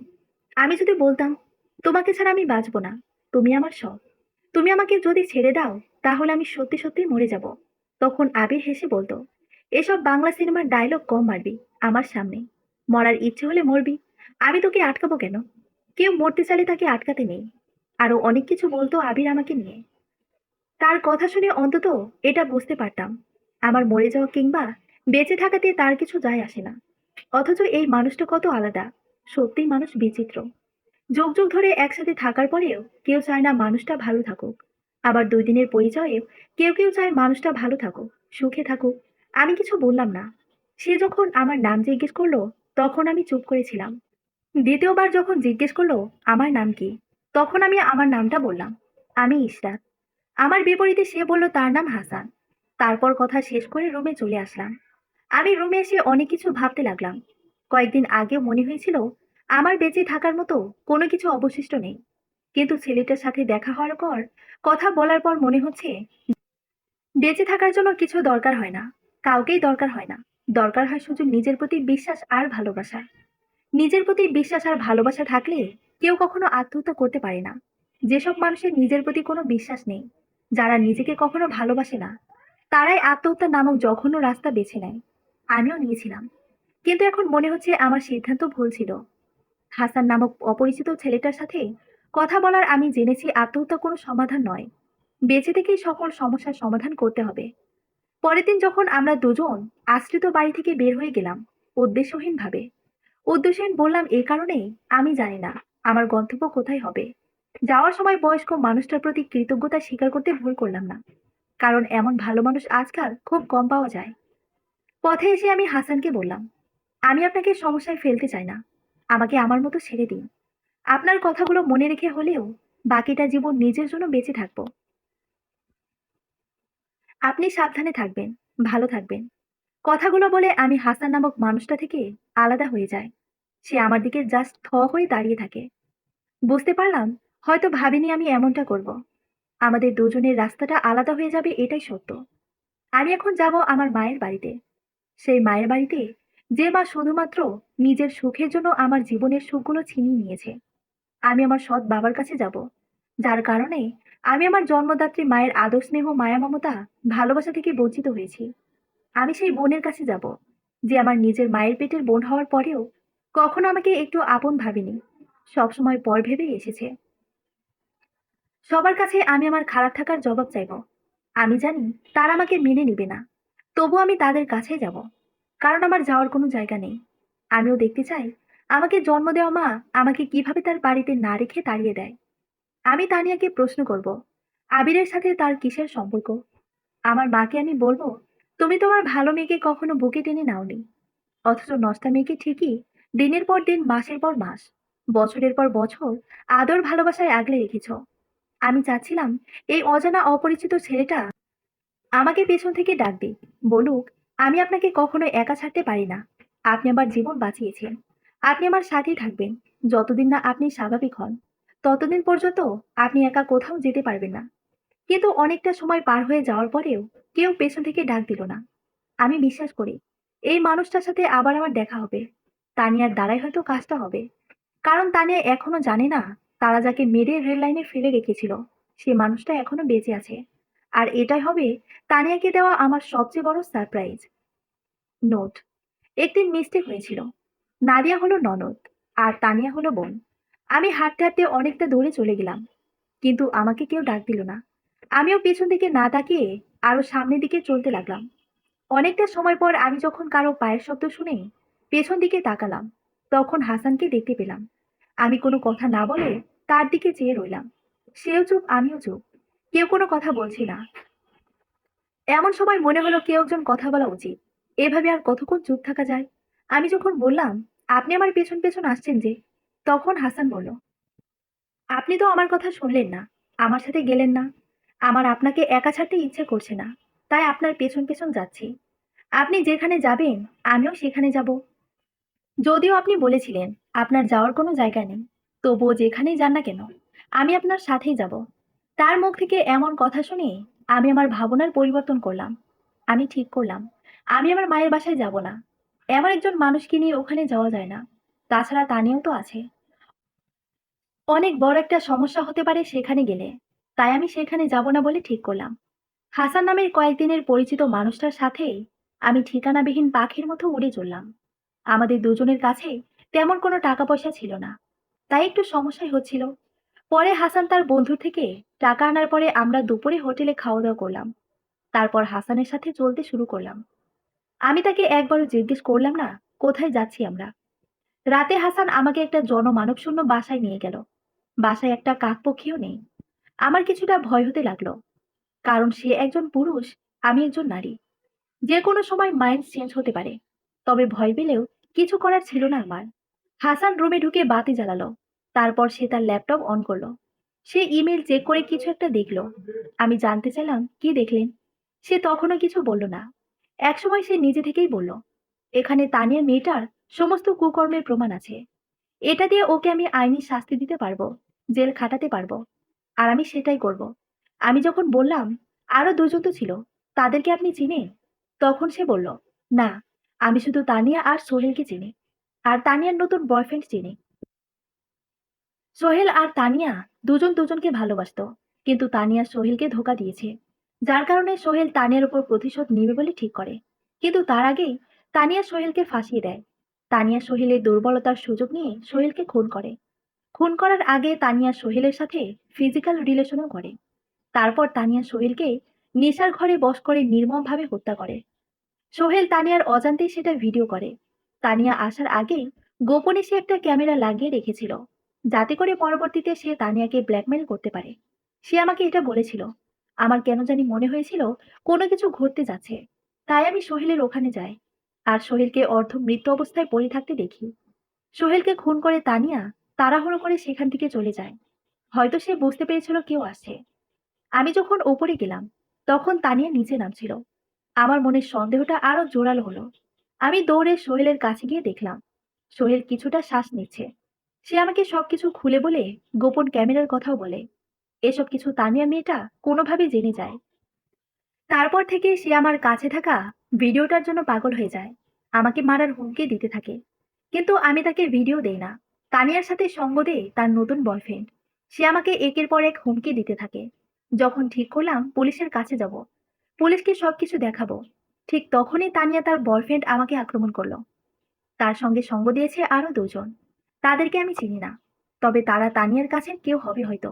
আমি যদি বলতাম, তোমাকে ছাড়া আমি বাঁচবো না, তুমি আমার সব, তুমি আমাকে যদি ছেড়ে দাও তাহলে আমি সত্যি সত্যি মরে যাব, তখন আবির হেসে বলতো, এসব বাংলা সিনেমার ডায়লগ কম মারবি আমার সামনে। মরার ইচ্ছে হলে মরবি, আমি তোকে আটকাবো কেন? কেউ মরতে চাইলে তাকে আটকাতে নেই। আরো অনেক কিছু বলতো আবির আমাকে নিয়ে। তার কথা শুনে অন্তত এটা বুঝতে পারতাম, আমার মরে যাওয়া কিংবা বেঁচে থাকাতে তার কিছু যায় আসে না। অথচ এই মানুষটা কত আলাদা। সত্যিই মানুষ বিচিত্র। যুগ যুগ ধরে একসাথে থাকার পরেও কেউ চায় না মানুষটা ভালো থাকুক। আবার 2 দিনের পরিচয়েও কেউ কেউ চায় মানুষটা ভালো থাকুক, সুখে থাকুক। আমি কিছু বললাম না। সে যখন আমার নাম জিজ্ঞেস করলো, তখন আমি চুপ করেছিলাম। দ্বিতীয়বার যখন জিজ্ঞেস করলো আমার নাম কি, তখন আমি আমার নামটা বললাম, আমি ইশরাত। আমার বিপরীতে সে বলল তার নাম হাসান। তারপর কথা শেষ করে রুমে চলে আসলাম। আমি রুমে এসে অনেক কিছু ভাবতে লাগলাম। কয়েকদিন আগেও মনে হয়েছিল আমার বেঁচে থাকার মতো কোনো কিছু অবশিষ্ট নেই, কিন্তু ছেলেটার সাথে দেখা হওয়ার পর, কথা বলার পর মনে হচ্ছে বেঁচে থাকার জন্য কিছু দরকার হয় না, কাউকেই দরকার হয় না। দরকার হয় শুধু নিজের প্রতি বিশ্বাস আর ভালোবাসা। নিজের প্রতি বিশ্বাস আর ভালোবাসা থাকলে কেউ কখনো আত্মহত্যা করতে পারে না। যেসব মানুষের নিজের প্রতি কোনো বিশ্বাস নেই, যারা নিজেকে কখনো ভালোবাসে না, তারাই আত্মহত্যা নামক জঘন্য রাস্তা বেছে নেয়। আমিও নিয়েছিলাম, কিন্তু এখন মনে হচ্ছে আমার সিদ্ধান্ত ভুল ছিল। হাসান নামক অপরিচিত ছেলেটার সাথে কথা বলার আমি জেনেছি আত্মহত্যা কোনো সমাধান নয়। বেঁচে থেকেই সকল সমস্যার সমাধান করতে হবে। পরের দিন যখন আমরা দুজন আশ্রিত বাড়ি থেকে বের হয়ে গেলাম, উদ্দেশ্যহীনভাবে। উদ্দেশ্যহীন বললাম এই কারণেই, আমি জানি না আমার গন্তব্য কোথায় হবে। যাওয়ার সময় বয়স্ক মানুষটার প্রতি কৃতজ্ঞতা স্বীকার করতে ভুল করলাম না, কারণ এমন ভালো মানুষ আজকাল খুব কম পাওয়া যায়। পথে এসে আমি হাসানকে বললাম, আমি আপনাকে সমস্যায় ফেলতে চাই না, আমাকে আমার মতো ছেড়ে দিন। আপনার কথাগুলো মনে রেখে হলেও বাকিটা জীবন নিজের জন্য বেঁচে থাকবো। আপনি সাবধানে থাকবেন, ভালো থাকবেন। কথাগুলো বলে আমি হাসান নামক মানুষটা থেকে আলাদা হয়ে যায়। সে আমার দিকে জাস্ট হয়ে দাঁড়িয়ে থাকে। বুঝতে পারলাম, হয়তো ভাবিনি আমি এমনটা করব। আমাদের দুজনের রাস্তাটা আলাদা হয়ে যাবে, এটাই সত্য। আমি এখন যাব আমার মায়ের বাড়িতে। সেই মায়ের বাড়িতে যে মা শুধুমাত্র নিজের সুখের জন্য আমার জীবনের সুখগুলো ছিনিয়ে নিয়েছে। আমি আমার সৎ বাবার কাছে যাব, যার কারণে আমি আমার জন্মদাত্রী মায়ের আদর স্নেহ মায়া মমতা ভালোবাসা থেকে বঞ্চিত হয়েছি। আমি সেই বোনের কাছে যাব, যে আমার নিজের মায়ের পেটের বোন হওয়ার পরেও কখনো আমাকে একটু আপন ভাবেনি, সবসময় পর ভেবেই এসেছে। সবার কাছে আমি আমার খারাপ থাকার জবাব চাইব। আমি জানি তারা আমাকে মেনে নিবে না, তবু আমি তাদের কাছে যাব, কারণ আমার যাওয়ার কোনো জায়গা নেই। আমিও দেখতে চাই আমাকে জন্ম দেওয়া মা আমাকে কিভাবে তার বাড়িতে না রেখে তাড়িয়ে দেয়। আমি তানিয়াকে প্রশ্ন করব, আবিরের সাথে তার কিসের সম্পর্ক। আমার মাকে আমি বলবো, তুমি তোমার ভালো মেয়েকে কখনো বুকে টেনে নাওনি, অথচ নষ্টা মেয়েকে ঠিকই দিনের পর দিন, মাসের পর মাস, বছরের পর বছর আদর ভালোবাসায় আগলে রেখেছ। আমি চাচ্ছিলাম এই অজানা অপরিচিত ছেলেটা আমাকে পেছন থেকে ডাক দিক, বলুক, আমি আপনাকে কখনো একা ছাড়তে পারি না। আপনি আমার জীবন বাঁচিয়েছেন। আপনি আমার সাথেই থাকবেন। যতদিন না আপনি স্বাভাবিক হন, ততদিন পর্যন্ত আপনি একা কোথাও যেতে পারবেন না। কিন্তু অনেকটা সময় পার হয়ে যাওয়ার পরেও কেউ পেছন থেকে ডাক দিল না। আমি বিশ্বাস করি এই মানুষটার সাথে আবার আমার দেখা হবে। তানিয়ার দ্বারাই হয়তো কাজটা হবে। কারণ তানিয়া এখনো জানে না তারা যাকে মেরে রেল লাইনে ফেলে রেখেছিল সে মানুষটা এখনো বেঁচে আছে। আর এটাই হবে তানিয়াকে দেওয়া আমার সবচেয়ে বড় সারপ্রাইজ। নোট: একদিন মিস্টেক হয়েছিল। নাদিয়া হলো ননদ আর তানিয়া হলো বোন। আমি হাঁটতে হাঁটতে অনেকটা দূরে চলে গেলাম, কিন্তু আমাকে কেউ ডাক দিল না। আমিও পেছন দিকে না তাকিয়ে আরো সামনের দিকে চলতে লাগলাম। অনেকটা সময় পর আমি যখন কারো পায়ের শব্দ শুনে পেছন দিকে তাকালাম, তখন হাসানকে দেখতে পেলাম। আমি কোনো কথা না বলে তার দিকে চেয়ে রইলাম। সেও চুপ, আমিও চুপ। কেউ কোনো কথা বলছি না। এমন সময় মনে হলো কেউ একজন কথা বলা উচিত। এভাবে আর কতক্ষণ চুপ থাকা যায়। আমি যখন বললাম, আপনি আমার পেছন পেছন আসছেন যে, তখন হাসান বলল, আপনি তো আমার কথা শুনলেন না, আমার সাথে গেলেন না। আমার আপনাকে একা ছাড়তে ইচ্ছে করছে না, তাই আপনার পেছন পেছন যাচ্ছি। আপনি যেখানে যাবেন আমিও সেখানে যাব। যদিও আপনি বলেছিলেন আপনার যাওয়ার কোনো জায়গা নেই, তবুও যেখানেই যান না কেন আমি আপনার সাথেই যাব। তার মুখ থেকে এমন কথা শুনে আমি আমার ভাবনার পরিবর্তন করলাম। আমি ঠিক করলাম আমি আমার মায়ের বাসায় যাব না। এমন একজন মানুষকে নিয়ে ওখানে যাওয়া যায় না। তাছাড়া তানিয়াও তো আছে। অনেক বড় একটা সমস্যা হতে পারে সেখানে গেলে। তাই আমি সেখানে যাব না বলে ঠিক করলাম। হাসান নামের কয়েকদিনের পরিচিত মানুষটার সাথেই আমি ঠিকানাবিহীন পাখির মতো উড়ে চললাম। আমাদের দুজনের কাছে তেমন কোনো টাকা পয়সা ছিল না, তাই একটু সমস্যাই হচ্ছিল। পরে হাসান তার বন্ধুর থেকে টাকা আনার পরে আমরা দুপুরে হোটেলে খাওয়া দাওয়া করলাম। তারপর হাসানের সাথে চলতে শুরু করলাম। আমি তাকে একবারও জিজ্ঞেস করলাম না কোথায় যাচ্ছি আমরা। রাতে হাসান আমাকে একটা জনমানবশূন্য বাসায় নিয়ে গেল। বাসায় একটা কাকপক্ষীও নেই। আমার কিছুটা ভয় হতে লাগলো, কারণ সে একজন পুরুষ, আমি একজন নারী। যে কোনো সময় মাইন্ড চেঞ্জ হতে পারে। তবে ভয় পেলেও কিছু করার ছিল না আমার। হাসান রুমে ঢুকে বাতি জ্বালালো। তারপর সে তার ল্যাপটপ অন করলো। সে ইমেল চেক করে কিছু একটা দেখলো। আমি জানতে চাইলাম কি দেখলেন। সে তখনও কিছু বলল না। একসময় সে নিজে থেকেই বলল, এখানে তানিয়া মেয়েটার সমস্ত কুকর্মের প্রমাণ আছে। এটা দিয়ে ওকে আমি আইনি শাস্তি দিতে পারবো, জেল খাটাতে পারবো। আর আমি সেটাই করব। আমি যখন বললাম আরো দুজন তো ছিল, তাদেরকে আপনি চিনেন? তখন সে বলল, না, আমি শুধু তানিয়া আর সোহেলকে চিনি, আর তানিয়ার নতুন বয়ফ্রেন্ড চিনি। সোহেল আর তানিয়া দুজন দুজনকে ভালোবাসতো, কিন্তু তানিয়া সোহেলকে ধোঁকা দিয়েছে, যার কারণে সোহেল তানিয়ার উপর প্রতিশোধ নেবে বলে ঠিক করে। কিন্তু তার আগেই তানিয়া সোহেলকে ফাঁসিয়ে দেয়। তানিয়া সোহেলের দুর্বলতার সুযোগ নিয়ে সোহেলকে খুন করে। খুন করার আগে তানিয়া সোহেলের সাথে ফিজিক্যাল রিলেশনও করে। তারপর তানিয়া সোহেলকে নেশার ঘরে বশ করে নির্মমভাবে হত্যা করে। সোহেল তানিয়ার অজান্তেই সেটা ভিডিও করে। তানিয়া আসার আগেই গোপনে সে একটা ক্যামেরা লাগিয়ে রেখেছিল, যাতে করে পরবর্তীতে সে তানিয়াকে ব্ল্যাকমেল করতে পারে। সে আমাকে এটা বলেছিল। আমার কেন জানি মনে হয়েছিল কোনো কিছু ঘটতে যাচ্ছে। তাই আমি সোহেলের ওখানে যাই, আর সোহেলকে অর্ধ মৃত্যু অবস্থায় পড়ে থাকতে দেখি। সোহেলকে খুন করে তানিয়া তাড়াহুড়ো করে সেখান থেকে চলে যায়। হয়তো সে বুঝতে পেরেছিল কেউ আসছে। আমি যখন ওপরে গেলাম, তখন তানিয়া নিচে নামছিল। আমার মনের সন্দেহটা আরো জোরালো হলো। আমি দৌড়ে সোহেলের কাছে গিয়ে দেখলাম সোহেল কিছুটা শ্বাস নিচ্ছে। সে আমাকে সবকিছু খুলে বলে, গোপন ক্যামেরার কথাও বলে। এসব কিছু তানিয়া মেয়েটা কোনোভাবে জেনে যায়। তারপর থেকে সে আমার কাছে থাকা ভিডিওটার জন্য পাগল হয়ে যায়। আমাকে মারার হুমকি দিতে থাকে, কিন্তু আমি তাকে ভিডিও দেই না। তানিয়ার সাথে সঙ্গ দেয় তার নতুন বয়ফ্রেন্ড। সে আমাকে একের পর এক হুমকি দিতে থাকে। যখন ঠিক করলাম পুলিশের কাছে যাব, পুলিশকে সবকিছু দেখাবো, ঠিক তখনই তানিয়া তার বয়ফ্রেন্ড আমাকে আক্রমণ করলো। তার সঙ্গে সঙ্গ দিয়েছে আরো দুজন। তাদেরকে আমি চিনি না, তবে তারা তানিয়ার কাছে কেউ হবে হয়তো।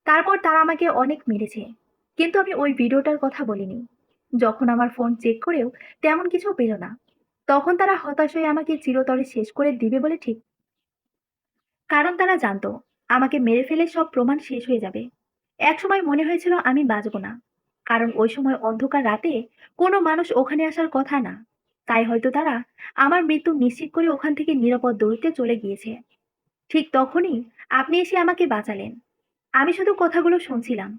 তারপর তারা আমাকে অনেক মেরেছে, কিন্তু আমি ওই ভিডিওটার কথা বলিনি। যখন আমার ফোন চেক করেও তেমন কিছু পেল না। তখন তারা হতাশ হয়ে আমাকে চিরতরে শেষ করে দিবে বলে ঠিক, কারণ তারা জানতো আমাকে মেরে ফেলে সব প্রমাণ শেষ হয়ে যাবে। একসময় মনে হয়েছিল আমি বাঁচবো না, কারণ ওই সময় অন্ধকার রাতে কোনো মানুষ ওখানে আসার কথা না। তাই হয়তো তারা আমার মৃত্যু নিশ্চিত করে ওখান থেকে নিরাপদ দূরত্বে চলে গিয়েছে। ঠিক তখনই আপনি এসে আমাকে বাঁচালেন। আমি শুধু কথাগুলো শুনছিলাম।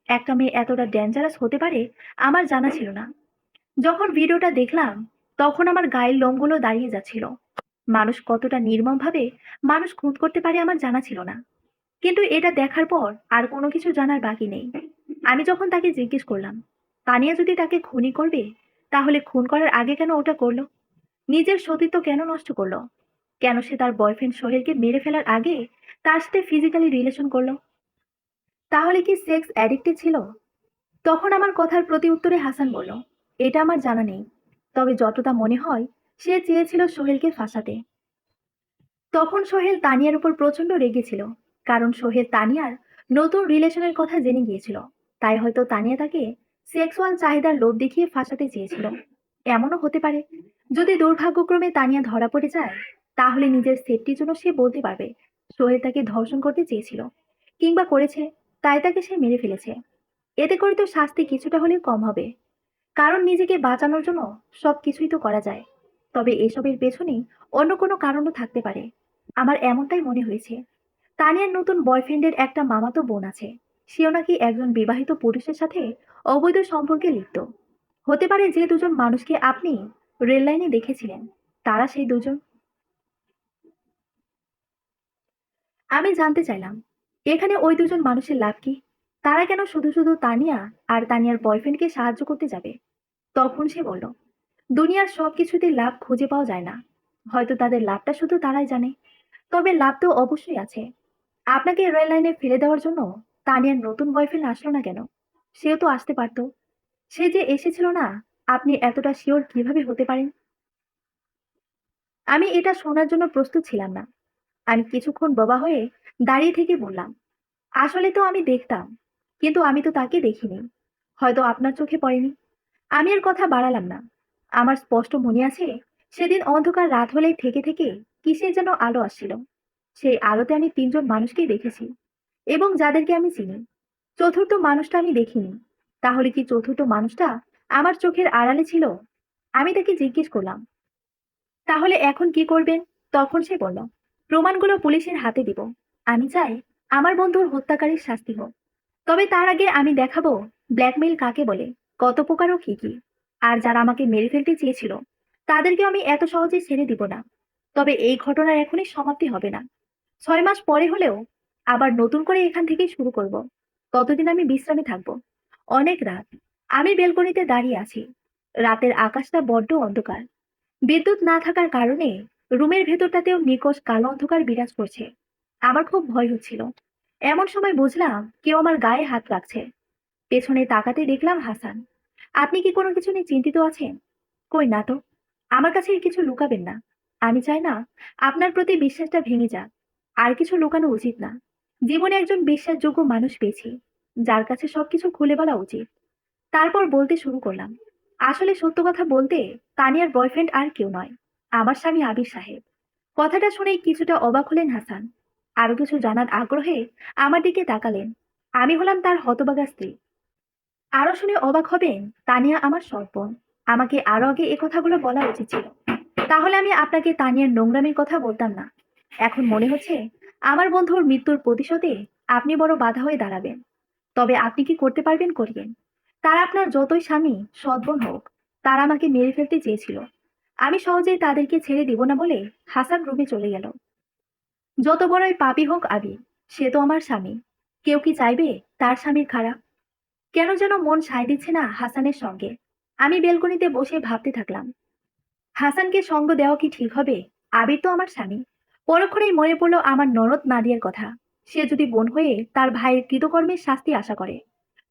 একটা মেয়ে এতটা ডেঞ্জারাস হতে পারে আমার জানা ছিল না। যখন ভিডিওটা দেখলাম, তখন আমার গায়ের লোমগুলো দাঁড়িয়ে যাচ্ছিল। মানুষ কতটা নির্মমভাবে মানুষ খুন করতে পারে আমার জানা ছিল না। কিন্তু এটা দেখার পর আর কোনো কিছু জানার বাকি নেই। আমি যখন তাকে জিজ্ঞেস করলাম, তানিয়া যদি তাকে খুনই করবে, তাহলে খুন করার আগে কেন ওটা করলো? নিজের সতীত্ব কেন নষ্ট করলো? কেন সে তার বয়ফ্রেন্ড সোহেলকে মেরে ফেলার আগে তার সাথে ফিজিক্যালি রিলেশন করলো? তাহলে কি সেক্স অ্যাডিক্টেড ছিল? তখন আমার কথার প্রতি উত্তরে হাসান বলল, এটা আমার জানা নেই। তবে যতটা মনে হয়, সে চেয়েছিল সোহেলকে ফাঁসাতে। তখন সোহেল তানিয়ার উপর প্রচন্ড রেগেছিল, কারণ সোহেল তানিয়ার নতুন রিলেশনের কথা জেনে গিয়েছিল। তাই হয়তো তানিয়া তাকে সেক্সুয়াল চাহিদার লোভ দেখিয়ে ফাঁসাতে চেয়েছিল। এমনও হতে পারে, যদি দুর্ভাগ্যক্রমে তানিয়া ধরা পড়ে যায়, তাহলে নিজের সেফটির জন্য সে বলতে পারবে সোহেল তাকে ধর্ষণ করতে চেয়েছিল, কিংবা করেছে, তাই তাকে সে মেরে ফেলেছে। এতে করে তো শাস্তি কিছুটা হলেও কম হবে, কারণ নিজেকে বাঁচানোর জন্য সবকিছুই তো করা যায়। তবে এসবের পেছনে অন্য কোনো কারণও থাকতে পারে। আমার এমনটাই মনে হয়েছে। তানিয়ার নতুন বয়ফ্রেন্ডের একটা মামাতো বোন আছে। সেও নাকি একজন বিবাহিত পুরুষের সাথে অবৈধ সম্পর্কে লিপ্ত। হতে পারে যে দুজন মানুষকে আপনি রেল লাইনে দেখেছিলেন, তারা সেই দুজন। আমি জানতে চাইলাম, এখানে ওই দুজন মানুষের লাভ কি? তারা কেন শুধু শুধু তানিয়া আর তানিয়ার বয়ফ্রেন্ডকে সাহায্য করতে যাবে? তখন সে বলল, দুনিয়ার সবকিছুতে লাভ খুঁজে পাওয়া যায় না। হয়তো তাদের লাভটা শুধু তারাই জানে। তবে লাভ তো অবশ্যই আছে। আপনাকে রেল লাইনে ফেলে দেওয়ার জন্য তানিয়ার নতুন বয়ফ্রেন্ড আসলো না কেন? সেও তো আসতে পারতো। সে যে এসেছিল না, আপনি এতটা শিওর কিভাবে হতে পারেন? আমি এটা শোনার জন্য প্রস্তুত ছিলাম না। আমি কিছুক্ষণ বোবা হয়ে দাঁড়িয়ে থেকে বললাম, আসলে তো আমি দেখতাম, কিন্তু আমি তো তাকে দেখিনি। হয়তো আপনার চোখে পড়েনি। আমি আর কথা বাড়ালাম না। আমার স্পষ্ট মনে আছে, সেদিন অন্ধকার রাত হলেই থেকে থেকে কিসের যেন আলো আসছিল। সেই আলোতে আমি তিনজন মানুষকেই দেখেছি, এবং যাদেরকে আমি চিনি। চতুর্থ মানুষটা আমি দেখিনি। তাহলে কি চতুর্থ মানুষটা আমার চোখের আড়ালে ছিল? আমি তাকে জিজ্ঞেস করলাম, তাহলে এখন কি করবেন? তখন সে বলল, প্রমাণগুলো পুলিশের হাতে দিব। আমি চাই আমার বন্ধুর হত্যাকারীর শাস্তি হোক। তবে তার আগে আমি দেখাবো ব্ল্যাকমেইল কাকে বলে, কত প্রকার ও কি কি। আর যারা আমাকে মেরে ফেলতে চেয়েছিল, তাদেরকে আমি এত সহজে ছেড়ে দিব না। তবে এই ঘটনার এখনই সমাপ্তি হবে না। 6 মাস পরে হলেও আবার নতুন করে এখান থেকেই শুরু করব। ততদিন আমি বিশ্রামে থাকবো। অনেক রাত। আমি বেলকনিতে দাঁড়িয়ে আছি। রাতের আকাশটা বড্ড অন্ধকার। বিদ্যুৎ না থাকার কারণে রুমের ভেতরটাতেও নিকষ কালো অন্ধকার বিরাজ করছে। আমার খুব ভয় হচ্ছিল। এমন সময় বুঝলাম কেউ আমার গায়ে হাত রাখছে। পেছনে তাকাতে দেখলাম হাসান। আপনি কি কোনো কিছু নিয়ে চিন্তিত আছেন? কই না তো। আমার কাছে কিছু লুকাবেন না। আমি চাই না আপনার প্রতি বিশ্বাসটা ভেঙে যাক। আর কিছু লুকানো উচিত না। জীবনে একজন বিশ্বাসযোগ্য মানুষ পেয়েছি, যার কাছে সবকিছু খুলে বলা উচিত। তারপর বলতে শুরু করলাম, আসলে সত্য কথা বলতে, তানিয়ার বয়ফ্রেন্ড আর কেউ নয়, আমার স্বামী আবির সাহেব। কথাটা শুনেই কিছুটা অবাক হলেন হাসান। আরো কিছু জানার আগ্রহে আমার দিকে তাকালেন। আমি হলাম তার হতবাগা স্ত্রী। আরো শুনে অবাক হবেন, তানিয়া আমার সৎ বোন। আমাকে আরো আগে এ কথাগুলো বলা উচিত ছিল। তাহলে আমি আপনাকে তানিয়ার নোংরামির কথা বলতাম না। এখন মনে হচ্ছে আমার বন্ধুর মৃত্যুর প্রতিশোধে আপনি বড় বাধা হয়ে দাঁড়াবেন। তবে আপনি কি করতে পারবেন করিয়েন। তারা আপনার যতই স্বামী সদ্বোন হোক, তারা আমাকে মেরে ফেলতে চেয়েছিল। আমি সহজেই তাদেরকে ছেড়ে দিব না বলে হাসান রুমে চলে গেল। যত বড়ই পাপী হোক আবি, সে তো আমার স্বামী। কেউ কি চাইবে তার স্বামীর খারাপ? কেন যেন মন সায় দিচ্ছে না হাসানের সঙ্গে। আমি বেলকনিতে বসে ভাবতে থাকলাম, হাসানকে সঙ্গ দেওয়া কি ঠিক হবে? আবির তো আমার স্বামী। পরক্ষণেই মনে পড়লো আমার ননদ নাদিয়ার কথা। সে যদি বোন হয়ে তার ভাইয়ের কৃতকর্মের শাস্তি আশা করে,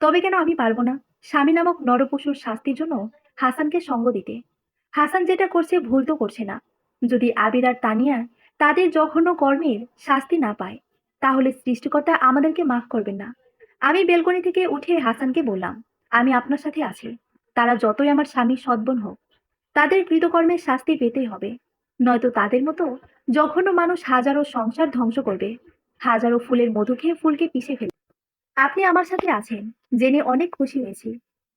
তবে কেন আমি পারবো না স্বামী নামক নরপশুর শাস্তির জন্য হাসানকে সঙ্গ দিতে? হাসান যেটা করছে ভুল তো করছে না। যদি আবির আর তানিয়া তাদের জঘন্য কর্মের শাস্তি না পায়, তাহলে সৃষ্টিকর্তা আমাদেরকে মাফ করবেন না। আমি বেলকনি থেকে উঠে হাসানকে বললাম, আমি আপনার সাথে আছি। তারা যতই আমার স্বামী সদ্বোন হোক। তাদের কৃতকর্মের শাস্তি পেতেই হবে, নয়তো তাদের মতো জঘন্য মানুষ হাজারো সংসার ধ্বংস করবে, হাজারো ফুলের মধু খেয়ে ফুলকে পিষে ফেলবে। আপনি আমার সাথে আছেন জেনে অনেক খুশি হয়েছি।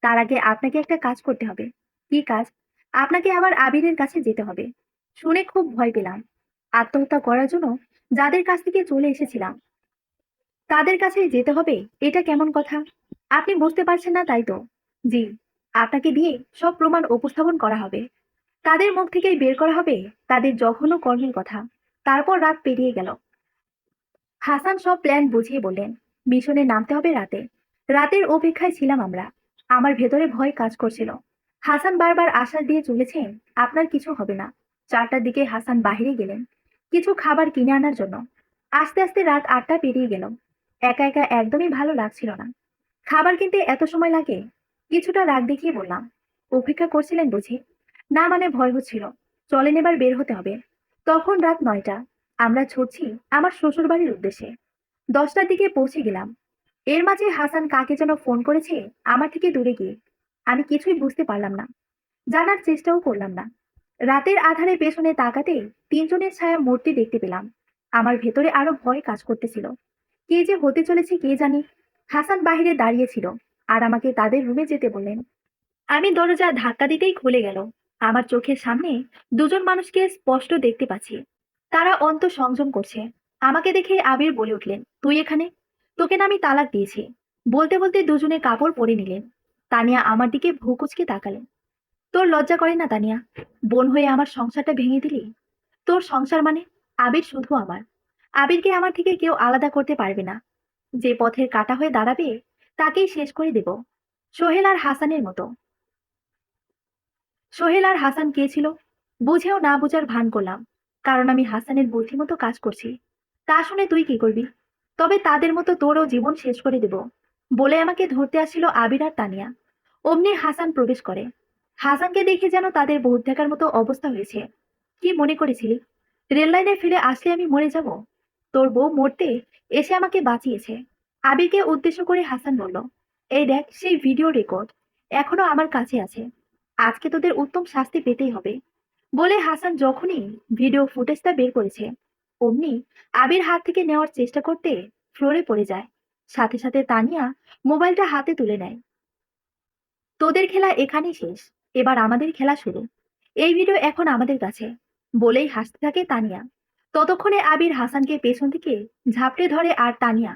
তার আগে আপনাকে একটা কাজ করতে হবে। কি কাজ? আপনাকে আবার আবিরের কাছে যেতে হবে। শুনে খুব ভয় পেলাম। আত্মহত্যা করার জন্য যাদের কাছ থেকে চলে এসেছিলাম তাদের কাছে যেতে হবে, এটা কেমন কথা? আপনি বুঝতে পারছেন না তাই তো? জি, আপনাকে দিয়ে সব প্রমাণ উপস্থাপন করা হবে। তাদের মুখ থেকেই বের করা হবে তাদের জঘন্য কর্মের কথা। তারপর রাত পেরিয়ে গেল। হাসান সব প্ল্যান বুঝিয়ে বললেন, মিশনে নামতে হবে রাতে। রাতের অপেক্ষায় ছিলাম আমরা। আমার ভেতরে ভয় কাজ করছিল। হাসান বারবার আশ্বাস দিয়ে চলেছেন, আপনার কিছু হবে না। 4টার দিকে হাসান বাইরে গেলেন কিছু খাবার কিনে আনার জন্য। আস্তে আস্তে রাত 8টা পেরিয়ে গেল। একা একা একদমই ভালো লাগছিল না। খাবার কিনতে এত সময় লাগে? কিছুটা রাগ দেখিয়ে বললাম, অপেক্ষা করছিলেন বুঝি? না মানে ভয় হচ্ছিল। চলেন এবার বের হতে হবে। তখন রাত 9টা। আমরা ছুটছি আমার শ্বশুর বাড়ির উদ্দেশ্যে। 10টার দিকে পৌঁছে গেলাম। এর মাঝে হাসান কাকে যেন ফোন করেছে আমার থেকে দূরে গিয়ে। আমি কিছুই বুঝতে পারলাম না, জানার চেষ্টাও করলাম না। রাতের আধারে পেছনে তাকাতে 3জনের ছায়া মূর্তি দেখতে পেলাম। আমার ভেতরে আরো ভয় কাজ করতেছিল। কে যে হতে চলেছে কে জানি। হাসান বাইরে দাঁড়িয়েছিল আর আমাকে তাদের রুমে যেতে বললেন। আমি দরজা ধাক্কা দিতেই খুলে গেল। আমার চোখের সামনে 2জন মানুষকে স্পষ্ট দেখতে পাচ্ছি। তারা অন্ত সংযম করছে। আমাকে দেখে আবির বলে উঠলেন, তুই এখানে? তোকে না আমি তালাক দিয়েছি। বলতে বলতে 2জনে কাপড় পরে নিলেন। তানিয়া আমার দিকে ভ্রু কুঁচকে তাকালেন। তোর লজ্জা করে না তানিয়া? বোন হয়ে আমার সংসারটা ভেঙে দিলি। তোর সংসার মানে? আবির শুধু আমার। আবিরকে আমার থেকে কেউ আলাদা করতে পারবে না। যে পথের কাটা হয়ে দাঁড়াবে তাকেই শেষ করে দেব। সোহেল আর হাসানের মতো। সোহেল আর হাসান কে ছিল? বুঝেও না বুঝার ভান করলাম, কারণ আমি হাসানের বুদ্ধিমতো কাজ করছি। তা শুনে তুই কি করবি? তবে তাদের মতো তোরও জীবন শেষ করে দেব বলে আমাকে ধরতে আসছিল আবির আর তানিয়া। অমনি হাসান প্রবেশ করে। হাসানকে দেখে যেন তাদের বহুত দেখার মতো অবস্থা হয়েছে। কি মনে করেছিলি রেল লাইনে ফিরে আসলে আমি মরে যাব? তোর বউ মরতে এসে আমাকে বাঁচিয়েছে। আবিরকে উদ্দেশ্য করে হাসান বলল, এই দেখ সেই ভিডিও রেকর্ড এখনো আমার কাছে আছে। আজকে তোদের উত্তম শাস্তি পেতেই হবে। বলে হাসান যখনই ভিডিও ফুটেজটা বের করেছে অমনি আবির হাত থেকে নেওয়ার চেষ্টা করতে ফ্লোরে পড়ে যায়। সাথে সাথে তানিয়া মোবাইলটা হাতে তুলে নেয়। তোদের খেলা এখানেই শেষ, এবার আমাদের খেলা শুরু। এই ভিডিও এখন আমাদের কাছে বলেই হাসতে থাকে তানিয়া। ততক্ষণে আবির হাসানকে পেছন থেকে ঝাপটে ধরে আর তানিয়া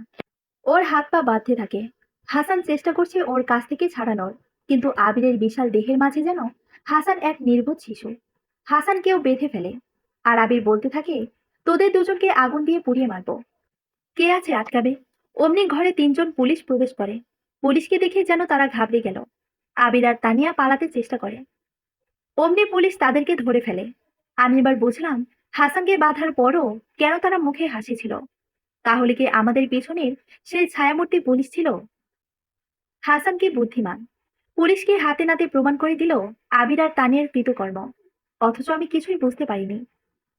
ওর হাত পা বাঁধতে থাকে। হাসান চেষ্টা করছে ওর কাছ থেকে ছাড়ানোর, কিন্তু আবিরের বিশাল দেহের মাঝে যেন হাসান এক নির্বোধ শিশু। হাসানকেও বেঁধে ফেলে আর আবির বলতে থাকে, তোদের 2জনকে আগুন দিয়ে পুড়িয়ে মারবো। কে আছে আটকাবে? অমনি ঘরে 3জন পুলিশ প্রবেশ করে। পুলিশকে দেখে যেন তারা ঘাবড়ে গেল। আবির আর তানিয়া পালাতে চেষ্টা করে। অমনি পুলিশ তাদেরকে ধরে ফেলে। আমি এবার বুঝলাম হাসানকে বাঁধার পরও কেন তারা মুখে হাসি ছিল। তাহলে কি আমাদের পেছনের সেই ছায়ামূর্তি পুলিশ ছিল? হাসান কি বুদ্ধিমান! পুলিশকে হাতে নাতে প্রমাণ করে দিল আবির আর তানিয়ার কৃতকর্ম। অথচ আমি কিছুই বুঝতে পারিনি।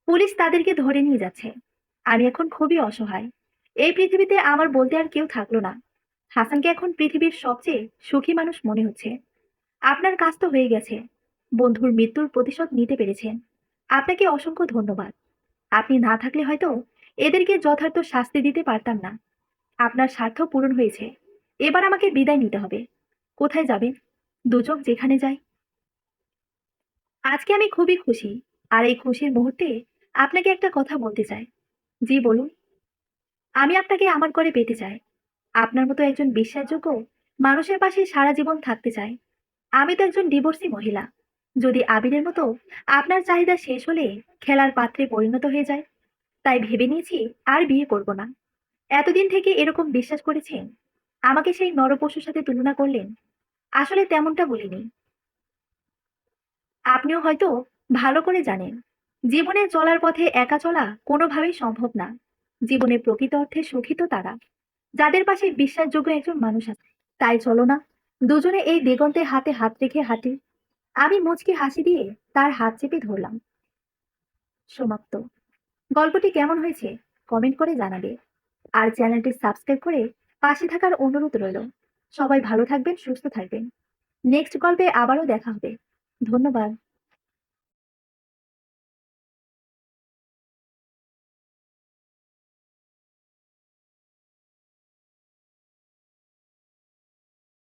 পুলিশ তাদেরকে ধরে নিয়ে যাচ্ছে। আমি এখন খুবই অসহায়। এই পৃথিবীতে আমার বলতে আর কেউ থাকলো না। হাসানকে এখন পৃথিবীর সবচেয়ে সুখী মানুষ মনে হচ্ছে। আপনার কাজ তো হয়ে গেছে। বন্ধুর মৃত্যুর প্রতিশোধ নিতে পেরেছেন। আপনাকে অসংখ্য ধন্যবাদ। আপনি না থাকলে হয়তো এদেরকে যথার্থ শাস্তি দিতে পারতাম না। আপনার স্বার্থ পূরণ হয়েছে। এবার আমাকে বিদায় নিতে হবে। কোথায় যাবেন? দুচোখ যেখানে যাই। আজকে আমি খুবই খুশি। আর এই খুশির মুহূর্তে আপনাকে একটা কথা বলতে চাই। জি বলুন। আমি আপনাকে আমার করে পেতে চাই। আপনার মতো একজন বিশ্বাসযোগ্য মানুষের পাশে সারা জীবন থাকতে চাই। আমি তো একজন ডিভোর্সি মহিলা। যদি আবিরের মতো আপনার চাহিদা শেষ হলে খেলার পাত্রে পরিণত হয়ে যায়, তাই ভেবে নিয়েছি আর বিয়ে করব না। এতদিন থেকে এরকম বিশ্বাস করেছেন, আমাকে সেই নরপশুর সাথে তুলনা করলেন। আসলে তেমনটা বলিনি। আপনিও হয়তো ভালো করে জানেন, জীবনে চলার পথে একা চলা কোনোভাবেই সম্ভব না। জীবনে প্রকৃত অর্থে সুখী তো তারা, যাদের পাশে বিশ্বাসযোগ্য একজন মানুষ আছে। তাই চলো না, দুজনে এই দিগন্তে হাতে হাত রেখে হাঁটি। আমি মুচকি হাসি দিয়ে তার হাত চেপে ধরলাম। সমাপ্ত। গল্পটি কেমন হয়েছে কমেন্ট করে জানাবে। আর চ্যানেলটি সাবস্ক্রাইব করে পাশে থাকার অনুরোধ রইল। সবাই ভালো থাকবেন, সুস্থ থাকবেন। নেক্সট গল্পে আবারও দেখা হবে। ধন্যবাদ।